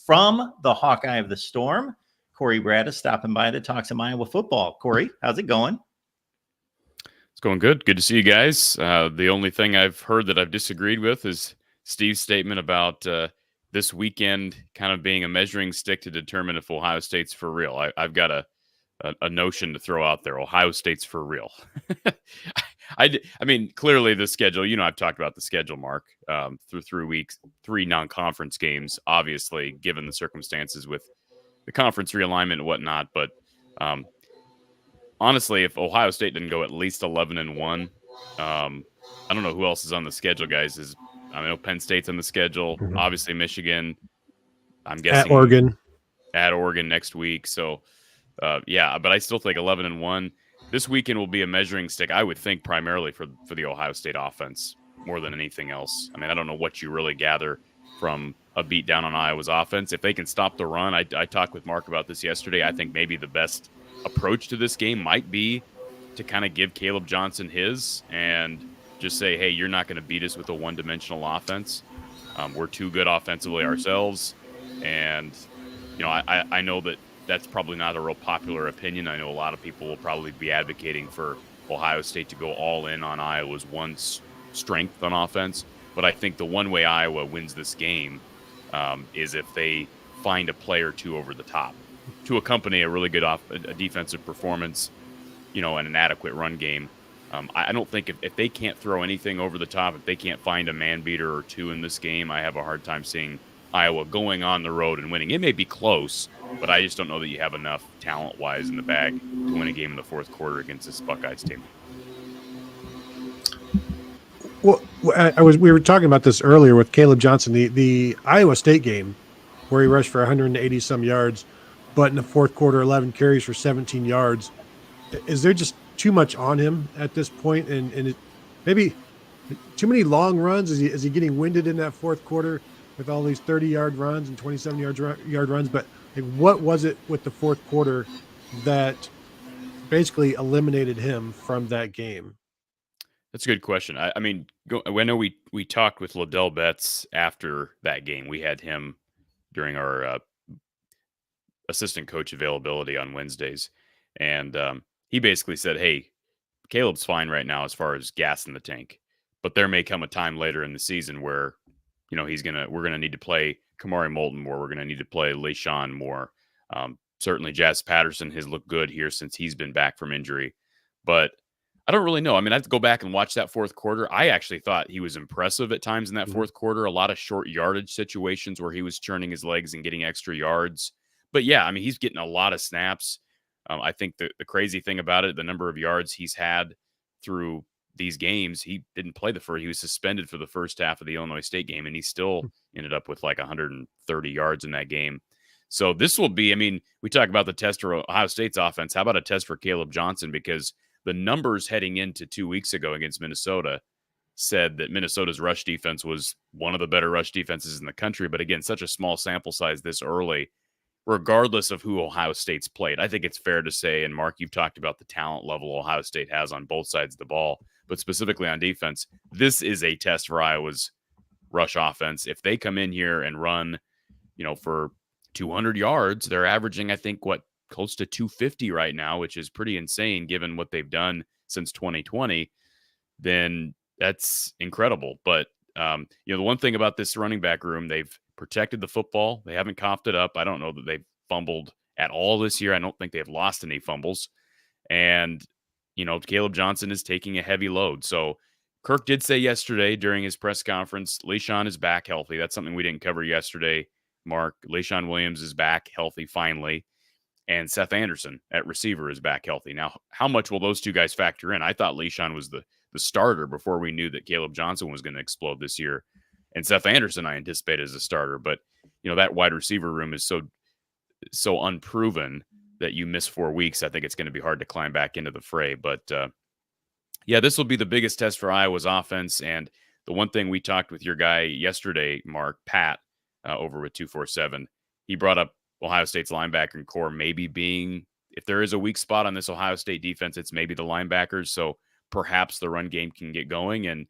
from the Hawkeye of the Storm. Corey Braddis stopping by to talk some Iowa football. Corey, how's it going? It's going good. Good to see you guys. The only thing I've heard that I've disagreed with is Steve's statement about this weekend kind of being a measuring stick to determine if Ohio State's for real. I've got a notion to throw out there. Ohio State's for real. I mean, clearly the schedule, I've talked about the schedule, Mark, through 3 weeks, 3 non-conference games, obviously, given the circumstances with the conference realignment and whatnot. But honestly, if Ohio State didn't go at least 11-1, I don't know who else is on the schedule, guys. I know Penn State's on the schedule. Obviously, Michigan. I'm guessing at Oregon. at Oregon next week. So, yeah, but I still think 11-1. This weekend will be a measuring stick, I would think, primarily for the Ohio State offense more than anything else. I mean, I don't know what you really gather from a beat down on Iowa's offense. If they can stop the run, I talked with Mark about this yesterday. I think maybe the best approach to this game might be to kind of give Caleb Johnson his and just say, hey, you're not going to beat us with a one-dimensional offense. We're too good offensively ourselves. And, I know that that's probably not a real popular opinion. I know a lot of people will probably be advocating for Ohio State to go all in on Iowa's one strength on offense. But I think the one way Iowa wins this game is if they find a play or two over the top to accompany a really good a defensive performance, and an adequate run game. I don't think if they can't throw anything over the top, if they can't find a man beater or two in this game, I have a hard time seeing Iowa going on the road and winning. It may be close, but I just don't know that you have enough talent-wise in the bag to win a game in the fourth quarter against this Buckeyes team. Well, we were talking about this earlier with Caleb Johnson, the Iowa State game where he rushed for 180 some yards, but in the fourth quarter, 11 carries for 17 yards. Is there just too much on him at this point, and maybe too many long runs? Is he getting winded in that fourth quarter with all these 30-yard runs and 27-yard runs? But what was it with the fourth quarter that basically eliminated him from that game? That's a good question. I mean, I know we talked with Liddell Betts after that game. We had him during our assistant coach availability on Wednesdays, and he basically said, hey, Caleb's fine right now as far as gas in the tank, but there may come a time later in the season where, we're gonna need to play Kamari Moulton more. We're gonna need to play LeSean more. Certainly, Jazz Patterson has looked good here since he's been back from injury, but I don't really know. I mean, I have to go back and watch that fourth quarter. I actually thought he was impressive at times in that fourth quarter. A lot of short yardage situations where he was churning his legs and getting extra yards. But yeah, I mean, he's getting a lot of snaps. I think the crazy thing about it, the number of yards he's had through these games, he didn't play he was suspended for the first half of the Illinois State game, and he still ended up with like 130 yards in that game. So this will be, I mean, we talk about the test for Ohio State's offense. How about a test for Caleb Johnson? Because the numbers heading into 2 weeks ago against Minnesota said that Minnesota's rush defense was one of the better rush defenses in the country. But again, such a small sample size this early, regardless of who Ohio State's played. I think it's fair to say, and Mark, you've talked about the talent level Ohio State has on both sides of the ball, but specifically on defense, this is a test for Iowa's rush offense. If they come in here and run, for 200 yards, they're averaging, I think, close to 250 right now, which is pretty insane given what they've done since 2020, then that's incredible. But, the one thing about this running back room, they've protected the football. They haven't coughed it up. I don't know that they've fumbled at all this year. I don't think they've lost any fumbles. And, Caleb Johnson is taking a heavy load. So Kirk did say yesterday during his press conference, LeSean is back healthy. That's something we didn't cover yesterday, Mark. LeSean Williams is back healthy finally. And Seth Anderson at receiver is back healthy. Now, how much will those two guys factor in? I thought LeSean was the starter before we knew that Caleb Johnson was going to explode this year. And Seth Anderson, I anticipate as a starter. But, that wide receiver room is so unproven that you miss 4 weeks. I think it's going to be hard to climb back into the fray. But, yeah, this will be the biggest test for Iowa's offense. And the one thing we talked with your guy yesterday, Mark, Pat, over with 247, he brought up Ohio State's linebacker core maybe being, if there is a weak spot on this Ohio State defense, it's maybe the linebackers. So perhaps the run game can get going. And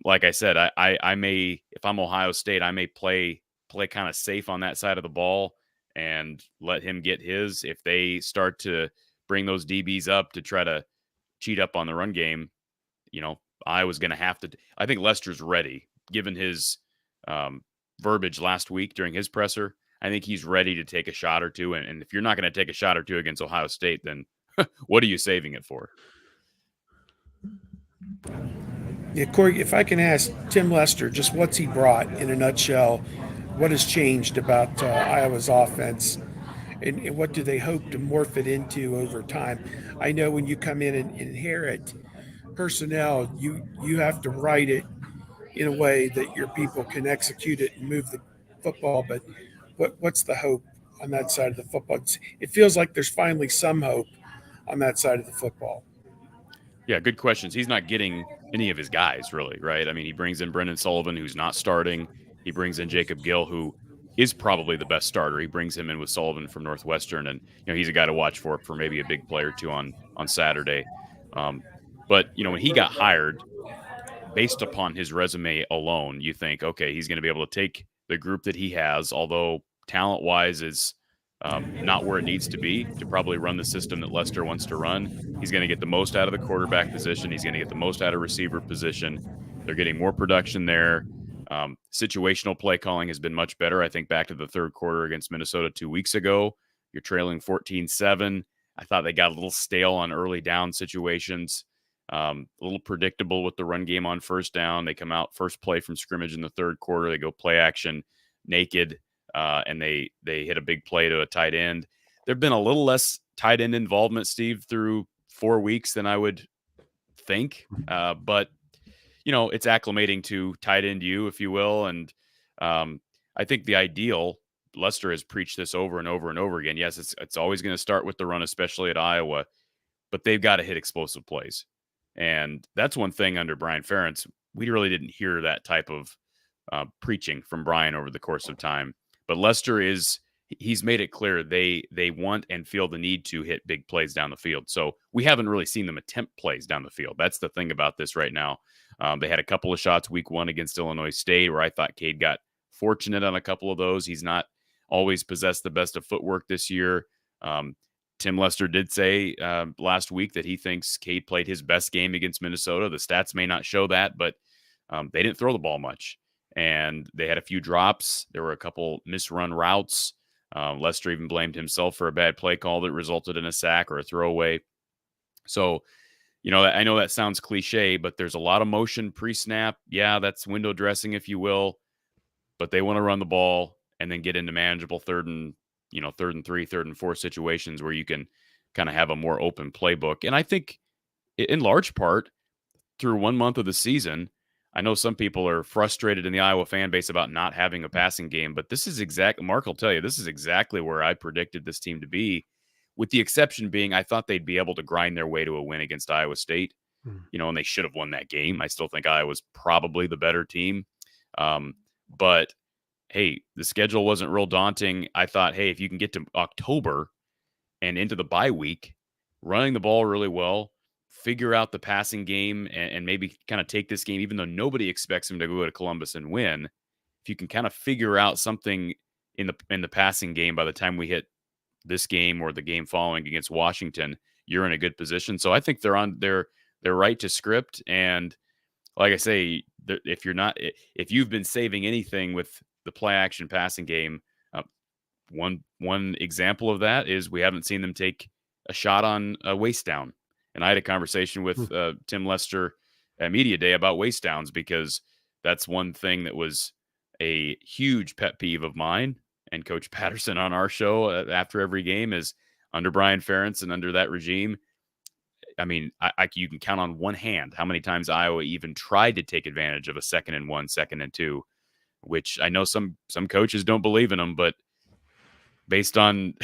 like I said, I may, if I'm Ohio State, I may play kind of safe on that side of the ball and let him get his. If they start to bring those DBs up to try to cheat up on the run game, Iowa's going to have to. I think Lester's ready, given his verbiage last week during his presser. I think he's ready to take a shot or two. And if you're not going to take a shot or two against Ohio State, then what are you saving it for? Yeah, Corey, if I can ask Tim Lester, just what's he brought in a nutshell? What has changed about Iowa's offense? And what do they hope to morph it into over time? I know when you come in and inherit personnel, you have to write it in a way that your people can execute it and move the football. But what's the hope on that side of the football. It feels like there's finally some hope on that side of the football. Yeah, good questions. He's not getting any of his guys, really, right? I mean, he brings in Brendan Sullivan, who's not starting. He brings in Jacob Gill, who is probably the best starter. He brings him in with Sullivan from Northwestern, and he's a guy to watch for maybe a big play or two on Saturday. But when he got hired, based upon his resume alone, you think, okay, he's going to be able to take the group that he has, although talent-wise is not where it needs to be to probably run the system that Lester wants to run. He's going to get the most out of the quarterback position. He's going to get the most out of receiver position. They're getting more production there. Situational play calling has been much better. I think back to the third quarter against Minnesota 2 weeks ago, you're trailing 14-7. I thought they got a little stale on early down situations. A little predictable with the run game on first down. They come out first play from scrimmage in the third quarter. They go play action naked, and they hit a big play to a tight end. There've been a little less tight end involvement, Steve, through 4 weeks than I would think. But it's acclimating to tight end you, if you will. And I think the ideal, Lester has preached this over and over and over again. Yes, it's always going to start with the run, especially at Iowa, but they've got to hit explosive plays. And that's one thing under Brian Ferentz. We really didn't hear that type of preaching from Brian over the course of time. But Lester he's made it clear they want and feel the need to hit big plays down the field. So we haven't really seen them attempt plays down the field. That's the thing about this right now. They had a couple of shots week 1 against Illinois State where I thought Cade got fortunate on a couple of those. He's not always possessed the best of footwork this year. Tim Lester did say last week that he thinks Cade played his best game against Minnesota. The stats may not show that, but they didn't throw the ball much. And they had a few drops. There were a couple misrun routes. Lester even blamed himself for a bad play call that resulted in a sack or a throwaway. So, I know that sounds cliche, but there's a lot of motion pre-snap. Yeah, that's window dressing, if you will. But they want to run the ball and then get into manageable third and 3, 3rd and 4 situations where you can kind of have a more open playbook. And I think in large part through 1 month of the season, I know some people are frustrated in the Iowa fan base about not having a passing game, but this is Mark will tell you, this is exactly where I predicted this team to be, with the exception being I thought they'd be able to grind their way to a win against Iowa State, and they should have won that game. I still think Iowa's probably the better team. But hey, the schedule wasn't real daunting. I thought, hey, if you can get to October and into the bye week, running the ball really well, figure out the passing game and maybe kind of take this game, even though nobody expects him to go to Columbus and win. If you can kind of figure out something in the passing game by the time we hit this game or the game following against Washington, you're in a good position. So I think they're right to script. And like I say, if you've been saving anything with the play action passing game, one example of that is we haven't seen them take a shot on a waist down. And I had a conversation with Tim Lester at Media Day about waist downs, because that's one thing that was a huge pet peeve of mine and Coach Patterson on our show after every game is under Brian Ferentz and under that regime. I mean, you can count on one hand how many times Iowa even tried to take advantage of a 2nd and 1, 2nd and 2, which I know some coaches don't believe in them, but based on,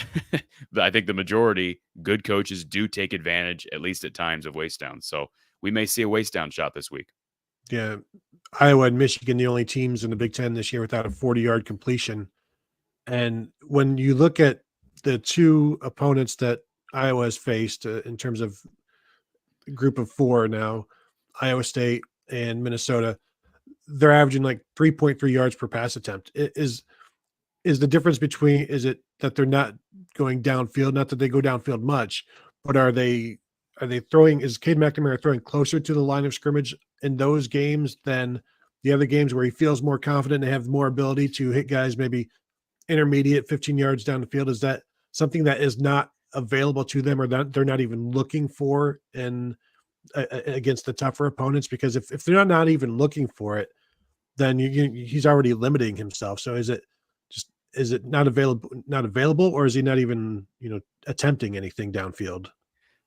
I think the majority, good coaches do take advantage, at least at times, of waist downs. So we may see a waist down shot this week. Yeah. Iowa and Michigan, the only teams in the Big Ten this year without a 40-yard completion. And when you look at the 2 opponents that Iowa has faced in terms of group of 4 now, Iowa State and Minnesota, they're averaging like 3.3 yards per pass attempt. Is the difference between, is it that they're not going downfield? Not that they go downfield much, but are they throwing, is Cade McNamara throwing closer to the line of scrimmage in those games than the other games where he feels more confident and have more ability to hit guys maybe intermediate 15 yards down the field? Is that something that is not available to them, or that they're not even looking for in against the tougher opponents? Because if they're not even looking for it, then he's already limiting himself. So is it not available, or is he not even attempting anything downfield?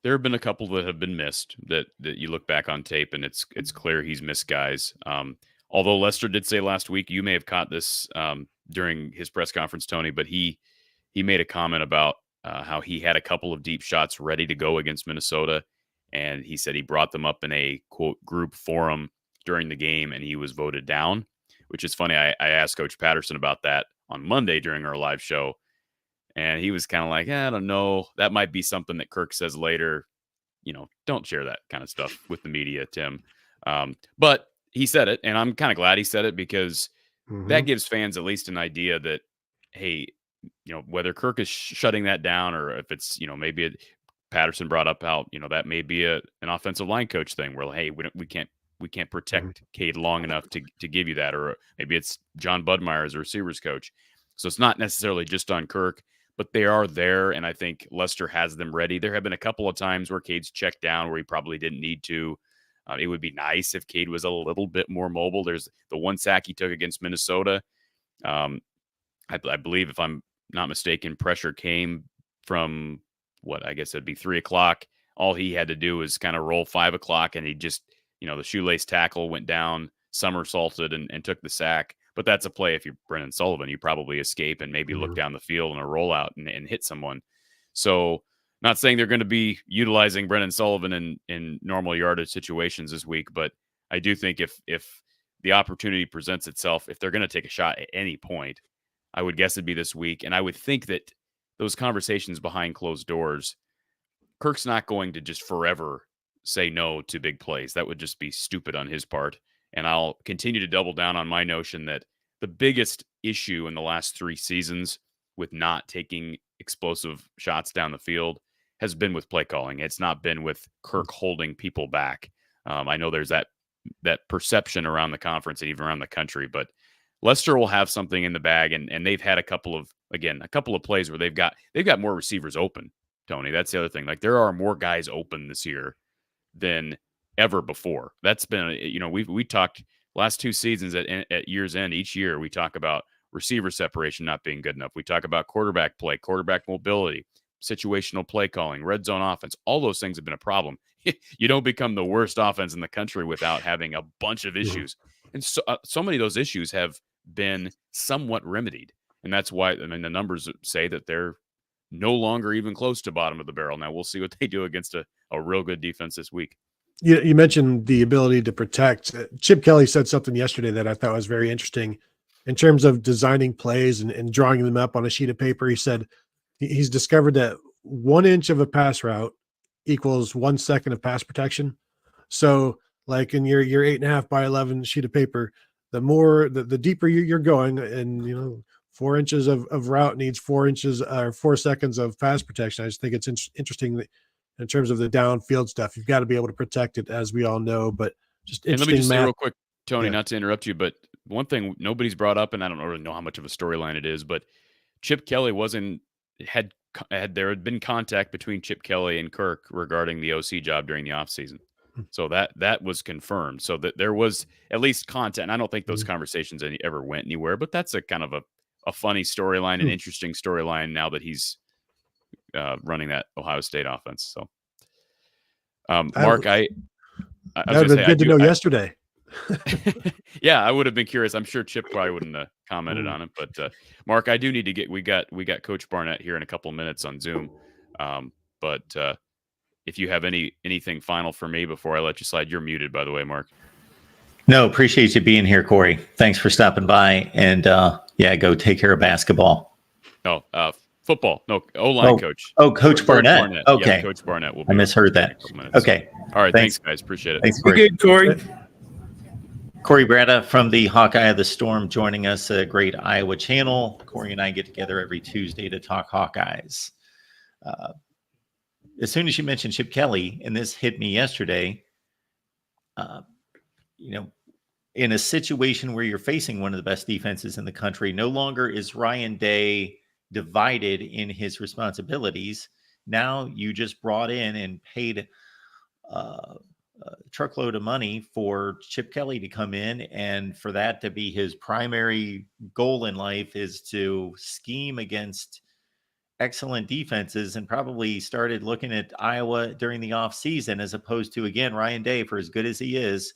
There have been a couple that have been missed that you look back on tape and it's clear he's missed guys. Although Lester did say last week, you may have caught this during his press conference, Tony, but he he made a comment about how he had a couple of deep shots ready to go against Minnesota. And he said he brought them up in a, quote, group forum during the game, and he was voted down, which is funny. I asked Coach Patterson about that on Monday during our live show, and he was kind of like, I don't know. That might be something that Kirk says later. Don't share that kind of stuff with the media, Tim. But he said it, and I'm kind of glad he said it because that gives fans at least an idea that, hey, whether Kirk is shutting that down or if it's, maybe Patterson brought up how, that may be an offensive line coach thing where, hey, we can't protect Cade long enough to give you that. Or maybe it's John Budmeyer as a receivers coach. So it's not necessarily just on Kirk, but they are there. And I think Lester has them ready. There have been a couple of times where Cade's checked down where he probably didn't need to. It would be nice if Cade was a little bit more mobile. There's the one sack he took against Minnesota. I believe, if I'm not mistaken, pressure came from I guess it'd be 3:00. All he had to do was kind of roll 5:00, and he just, the shoelace tackle went down, somersaulted, and took the sack. But that's a play. If you're Brennan Sullivan, you probably escape and maybe look down the field in a rollout and hit someone. So, not saying they're going to be utilizing Brennan Sullivan in normal yardage situations this week, but I do think if the opportunity presents itself, if they're going to take a shot at any point, I would guess it'd be this week. And I would think that those conversations behind closed doors, Kirk's not going to just forever say no to big plays. That would just be stupid on his part. And I'll continue to double down on my notion that the biggest issue in the last 3 seasons with not taking explosive shots down the field has been with play calling. It's not been with Kirk holding people back. I know there's that perception around the conference and even around the country, but Lester will have something in the bag, and they've had a couple of plays where they've got more receivers open, Tony. That's the other thing. Like, there are more guys open this year than ever before. That's been, we talked last 2 seasons at year's end. Each year we talk about receiver separation not being good enough. We talk about quarterback play, quarterback mobility, situational play calling, red zone offense. All those things have been a problem. You don't become the worst offense in the country without having a bunch of issues. And so many of those issues have been somewhat remedied. And that's why, the numbers say that they're no longer even close to bottom of the barrel. Now we'll see what they do against a real good defense this week. You mentioned the ability to protect. Chip Kelly said something yesterday that I thought was very interesting in terms of designing plays and drawing them up on a sheet of paper. He said he's discovered that 1 inch of a pass route equals 1 second of pass protection. So, like in your 8.5 by 11 sheet of paper, the deeper you're going, and 4 inches of route needs 4 inches or 4 seconds of pass protection. I just think it's interesting that in terms of the downfield stuff, you've got to be able to protect it, as we all know. But just and let me just say real quick, Tony, Yeah. not to interrupt you, but one thing nobody's brought up, and I don't really know how much of a storyline it is, but Chip Kelly there had been contact between Chip Kelly and Kirk regarding the OC job during the offseason. So that was confirmed. So that there was at least content. I don't think those conversations ever went anywhere, but that's a kind of a funny storyline, an interesting storyline now that he's running that Ohio State offense. So, Mark, that would have been good to know yesterday. Yeah, I would have been curious. I'm sure Chip probably wouldn't have commented on it, but Mark, I do need to we got Coach Barnett here in a couple of minutes on Zoom. But if you have anything final for me before I let you slide, you're muted, by the way, Mark. No, appreciate you being here, Corey. Thanks for stopping by, and go take care of basketball. No, football. No, O-line coach. Oh, Coach Barnett. Okay. Yeah, Coach Barnett will be. I misheard that. Okay. All right. Thanks, guys. Appreciate it. Thanks, Be Corey. good, Corey. Corey Brada from the Hawkeye of the Storm joining us, a great Iowa channel. Corey and I get together every Tuesday to talk Hawkeyes. As soon as you mentioned Chip Kelly, and this hit me yesterday, in a situation where you're facing one of the best defenses in the country, no longer is Ryan Day divided in his responsibilities. Now you just brought in and paid a truckload of money for Chip Kelly to come in, and for that to be his primary goal in life is to scheme against excellent defenses, and probably started looking at Iowa during the offseason, as opposed to, again, Ryan Day, for as good as he is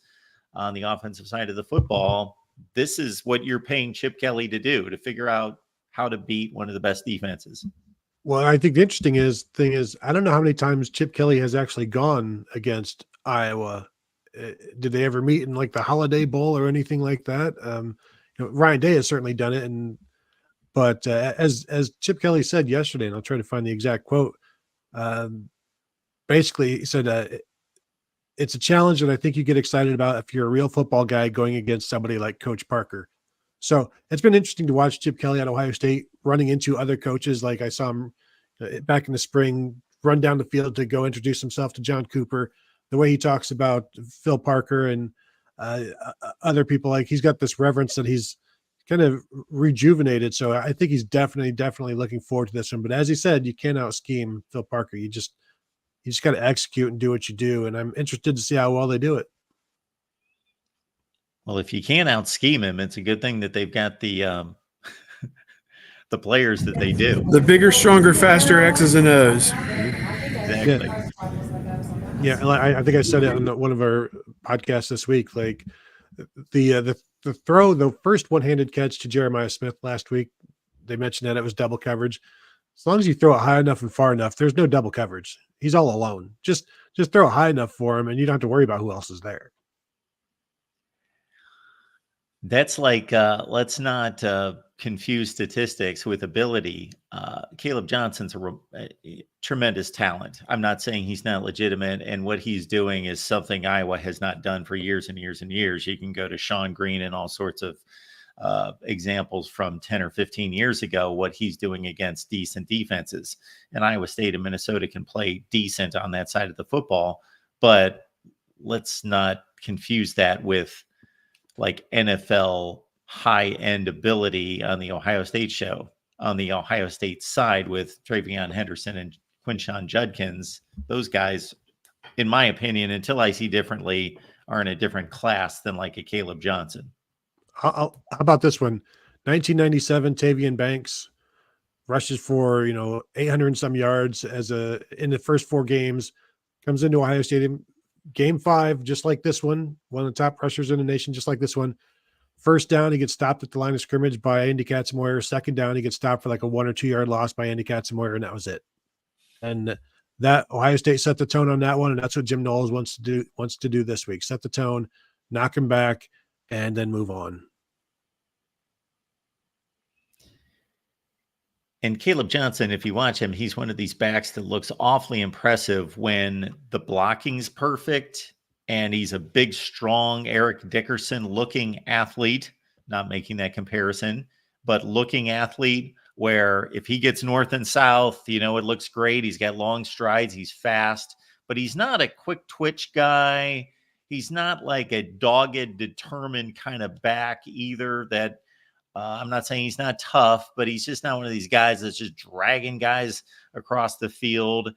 on the offensive side of the football. This is what you're paying Chip Kelly to do, to figure out how to beat one of the best defenses. Well, I think the interesting thing is I don't know how many times Chip Kelly has actually gone against Iowa. Did they ever meet in like the Holiday Bowl or anything like that? Ryan Day has certainly done it, but as Chip Kelly said yesterday, and I'll try to find the exact quote. Basically, he said it's a challenge that I think you get excited about if you're a real football guy going against somebody like Coach Parker. So it's been interesting to watch Chip Kelly at Ohio State running into other coaches. Like I saw him back in the spring run down the field to go introduce himself to John Cooper. The way he talks about Phil Parker and other people, like he's got this reverence that he's kind of rejuvenated. So I think he's definitely looking forward to this one. But as he said, you can't out scheme Phil Parker. You just got to execute and do what you do. And I'm interested to see how well they do it. Well, if you can't out scheme him, it's a good thing that they've got the the players that they do. The bigger, stronger, faster X's and O's. Exactly. Yeah, I think I said it on one of our podcasts this week. Like the throw, the first one-handed catch to Jeremiah Smith last week, they mentioned that it was double coverage. As long as you throw it high enough and far enough, there's no double coverage. He's all alone. Just throw it high enough for him, and you don't have to worry about who else is there. That's like, let's not confuse statistics with ability. Caleb Johnson's a tremendous talent. I'm not saying he's not legitimate, and what he's doing is something Iowa has not done for years and years and years. You can go to Sean Green and all sorts of examples from 10 or 15 years ago, what he's doing against decent defenses. And Iowa State and Minnesota can play decent on that side of the football, but let's not confuse that with like NFL high-end ability on the Ohio State show. On the Ohio State side with Travion Henderson and Quinshon Judkins, those guys, in my opinion, until I see differently, are in a different class than like a Caleb Johnson. How about this one? 1997, Tavian Banks rushes for 800 and some yards in the first 4 games, comes into Ohio Stadium. Game 5, just like this one of the top rushers in the nation, just like this one. First down, he gets stopped at the line of scrimmage by Andy Katzenmoyer. Second down, he gets stopped for like a 1 or 2 yard loss by Andy Katzenmoyer, and that was it. And that Ohio State set the tone on that one, and that's what Jim Knowles wants to do this week. Set the tone, knock him back, and then move on. And Caleb Johnson, if you watch him, he's one of these backs that looks awfully impressive when the blocking's perfect, and he's a big, strong Eric Dickerson looking athlete, not making that comparison, but looking athlete where if he gets north and south, it looks great. He's got long strides. He's fast, but he's not a quick twitch guy. He's not like a dogged, determined kind of back either that I'm not saying he's not tough, but he's just not one of these guys that's just dragging guys across the field.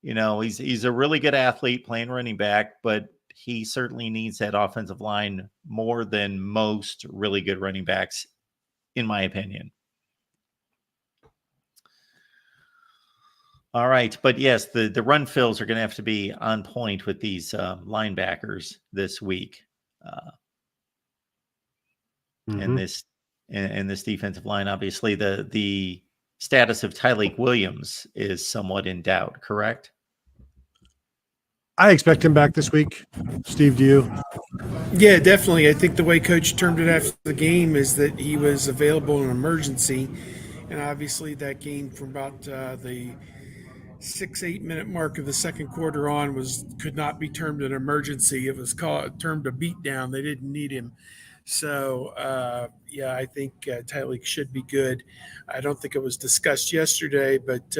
He's a really good athlete playing running back, but he certainly needs that offensive line more than most really good running backs, in my opinion. All right. But yes, the run fills are going to have to be on point with these linebackers this week. And this defensive line, obviously the status of Tyleik Williams is somewhat in doubt, correct? I expect him back this week. Steve, do you? Yeah, definitely. I think the way Coach termed it after the game is that he was available in an emergency. And obviously that game from about the 6-8 minute mark of the second quarter on could not be termed an emergency. It was termed a beatdown. They didn't need him. So, I think Tyleik should be good. I don't think it was discussed yesterday, but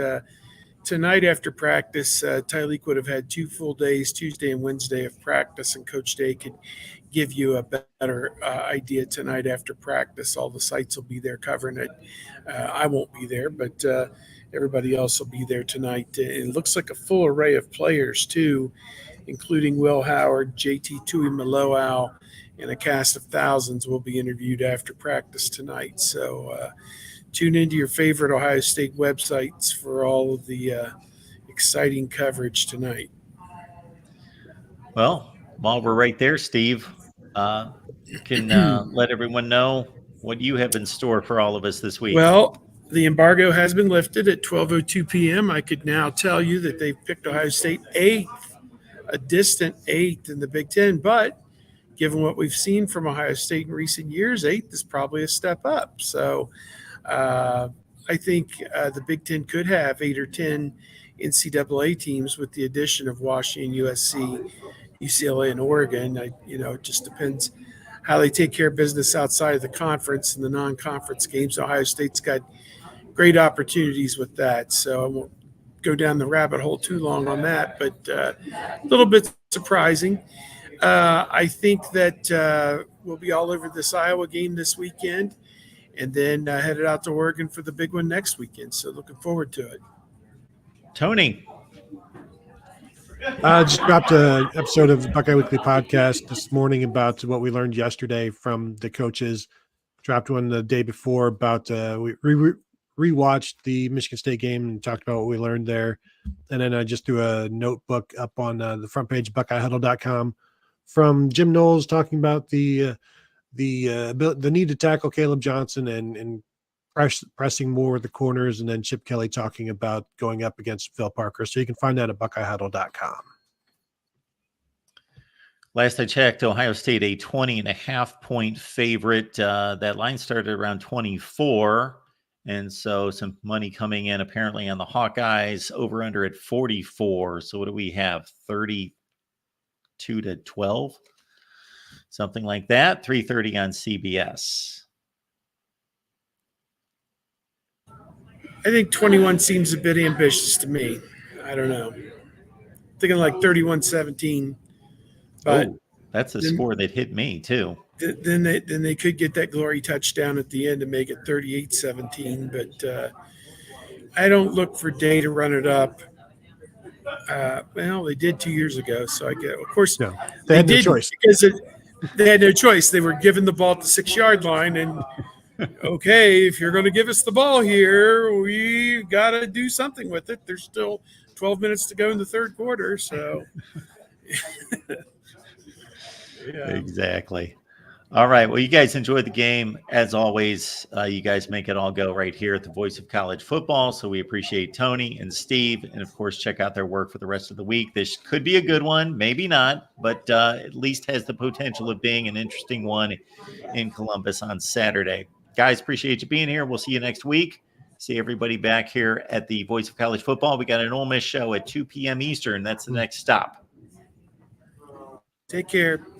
tonight after practice, Tyleik would have had 2 full days, Tuesday and Wednesday of practice, and Coach Day could give you a better idea tonight after practice. All the sites will be there covering it. I won't be there, but everybody else will be there tonight. It looks like a full array of players, too, including Will Howard, JT Tuimoloau, and a cast of thousands will be interviewed after practice tonight. So tune into your favorite Ohio State websites for all of the exciting coverage tonight. Well, while we're right there, Steve, you can let everyone know what you have in store for all of us this week. Well, The embargo has been lifted at 12:02 p.m. I could now tell you that they've picked Ohio State eighth, a distant eighth in the Big Ten. But given what we've seen from Ohio State in recent years, eighth is probably a step up. So I think the Big Ten could have 8 or 10 NCAA teams with the addition of Washington, USC, UCLA, and Oregon. It just depends how they take care of business outside of the conference and the non-conference games. Ohio State's got great opportunities with that. So I won't go down the rabbit hole too long on that, but a little bit surprising. I think that we'll be all over this Iowa game this weekend, and then headed out to Oregon for the big one next weekend. So looking forward to it. Tony. Just dropped an episode of the Buckeye Weekly podcast this morning about what we learned yesterday from the coaches. Dropped one the day before about we rewatched the Michigan State game and talked about what we learned there. And then I just threw a notebook up on the front page of BuckeyeHuddle.com from Jim Knowles talking about the need to tackle Caleb Johnson and pressing more with the corners, and then Chip Kelly talking about going up against Phil Parker. So you can find that at BuckeyeHuddle.com. Last I checked, Ohio State a 20.5-point favorite. That line started around 24. And so some money coming in apparently on the Hawkeyes, over under at 44. So what do we have? 32 to 12? Something like that. 3:30 on CBS. I think 21 seems a bit ambitious to me. I don't know. Thinking like 31-17. But that's a score that hit me too. Then they could get that glory touchdown at the end and make it 38-17. But I don't look for Day to run it up. Well, they did 2 years ago, so I get. Of course, no, they had no choice because they had no choice. They were given the ball at the 6-yard line, and okay, if you're going to give us the ball here, we got to do something with it. There's still 12 minutes to go in the third quarter, so. Yeah. Exactly. All right. Well, you guys enjoyed the game. As always, you guys make it all go right here at the Voice of College Football. So we appreciate Tony and Steve. And, of course, check out their work for the rest of the week. This could be a good one, maybe not, but at least has the potential of being an interesting one in Columbus on Saturday. Guys, appreciate you being here. We'll see you next week. See everybody back here at the Voice of College Football. We got an Ole Miss show at 2 p.m. Eastern. That's the next stop. Take care.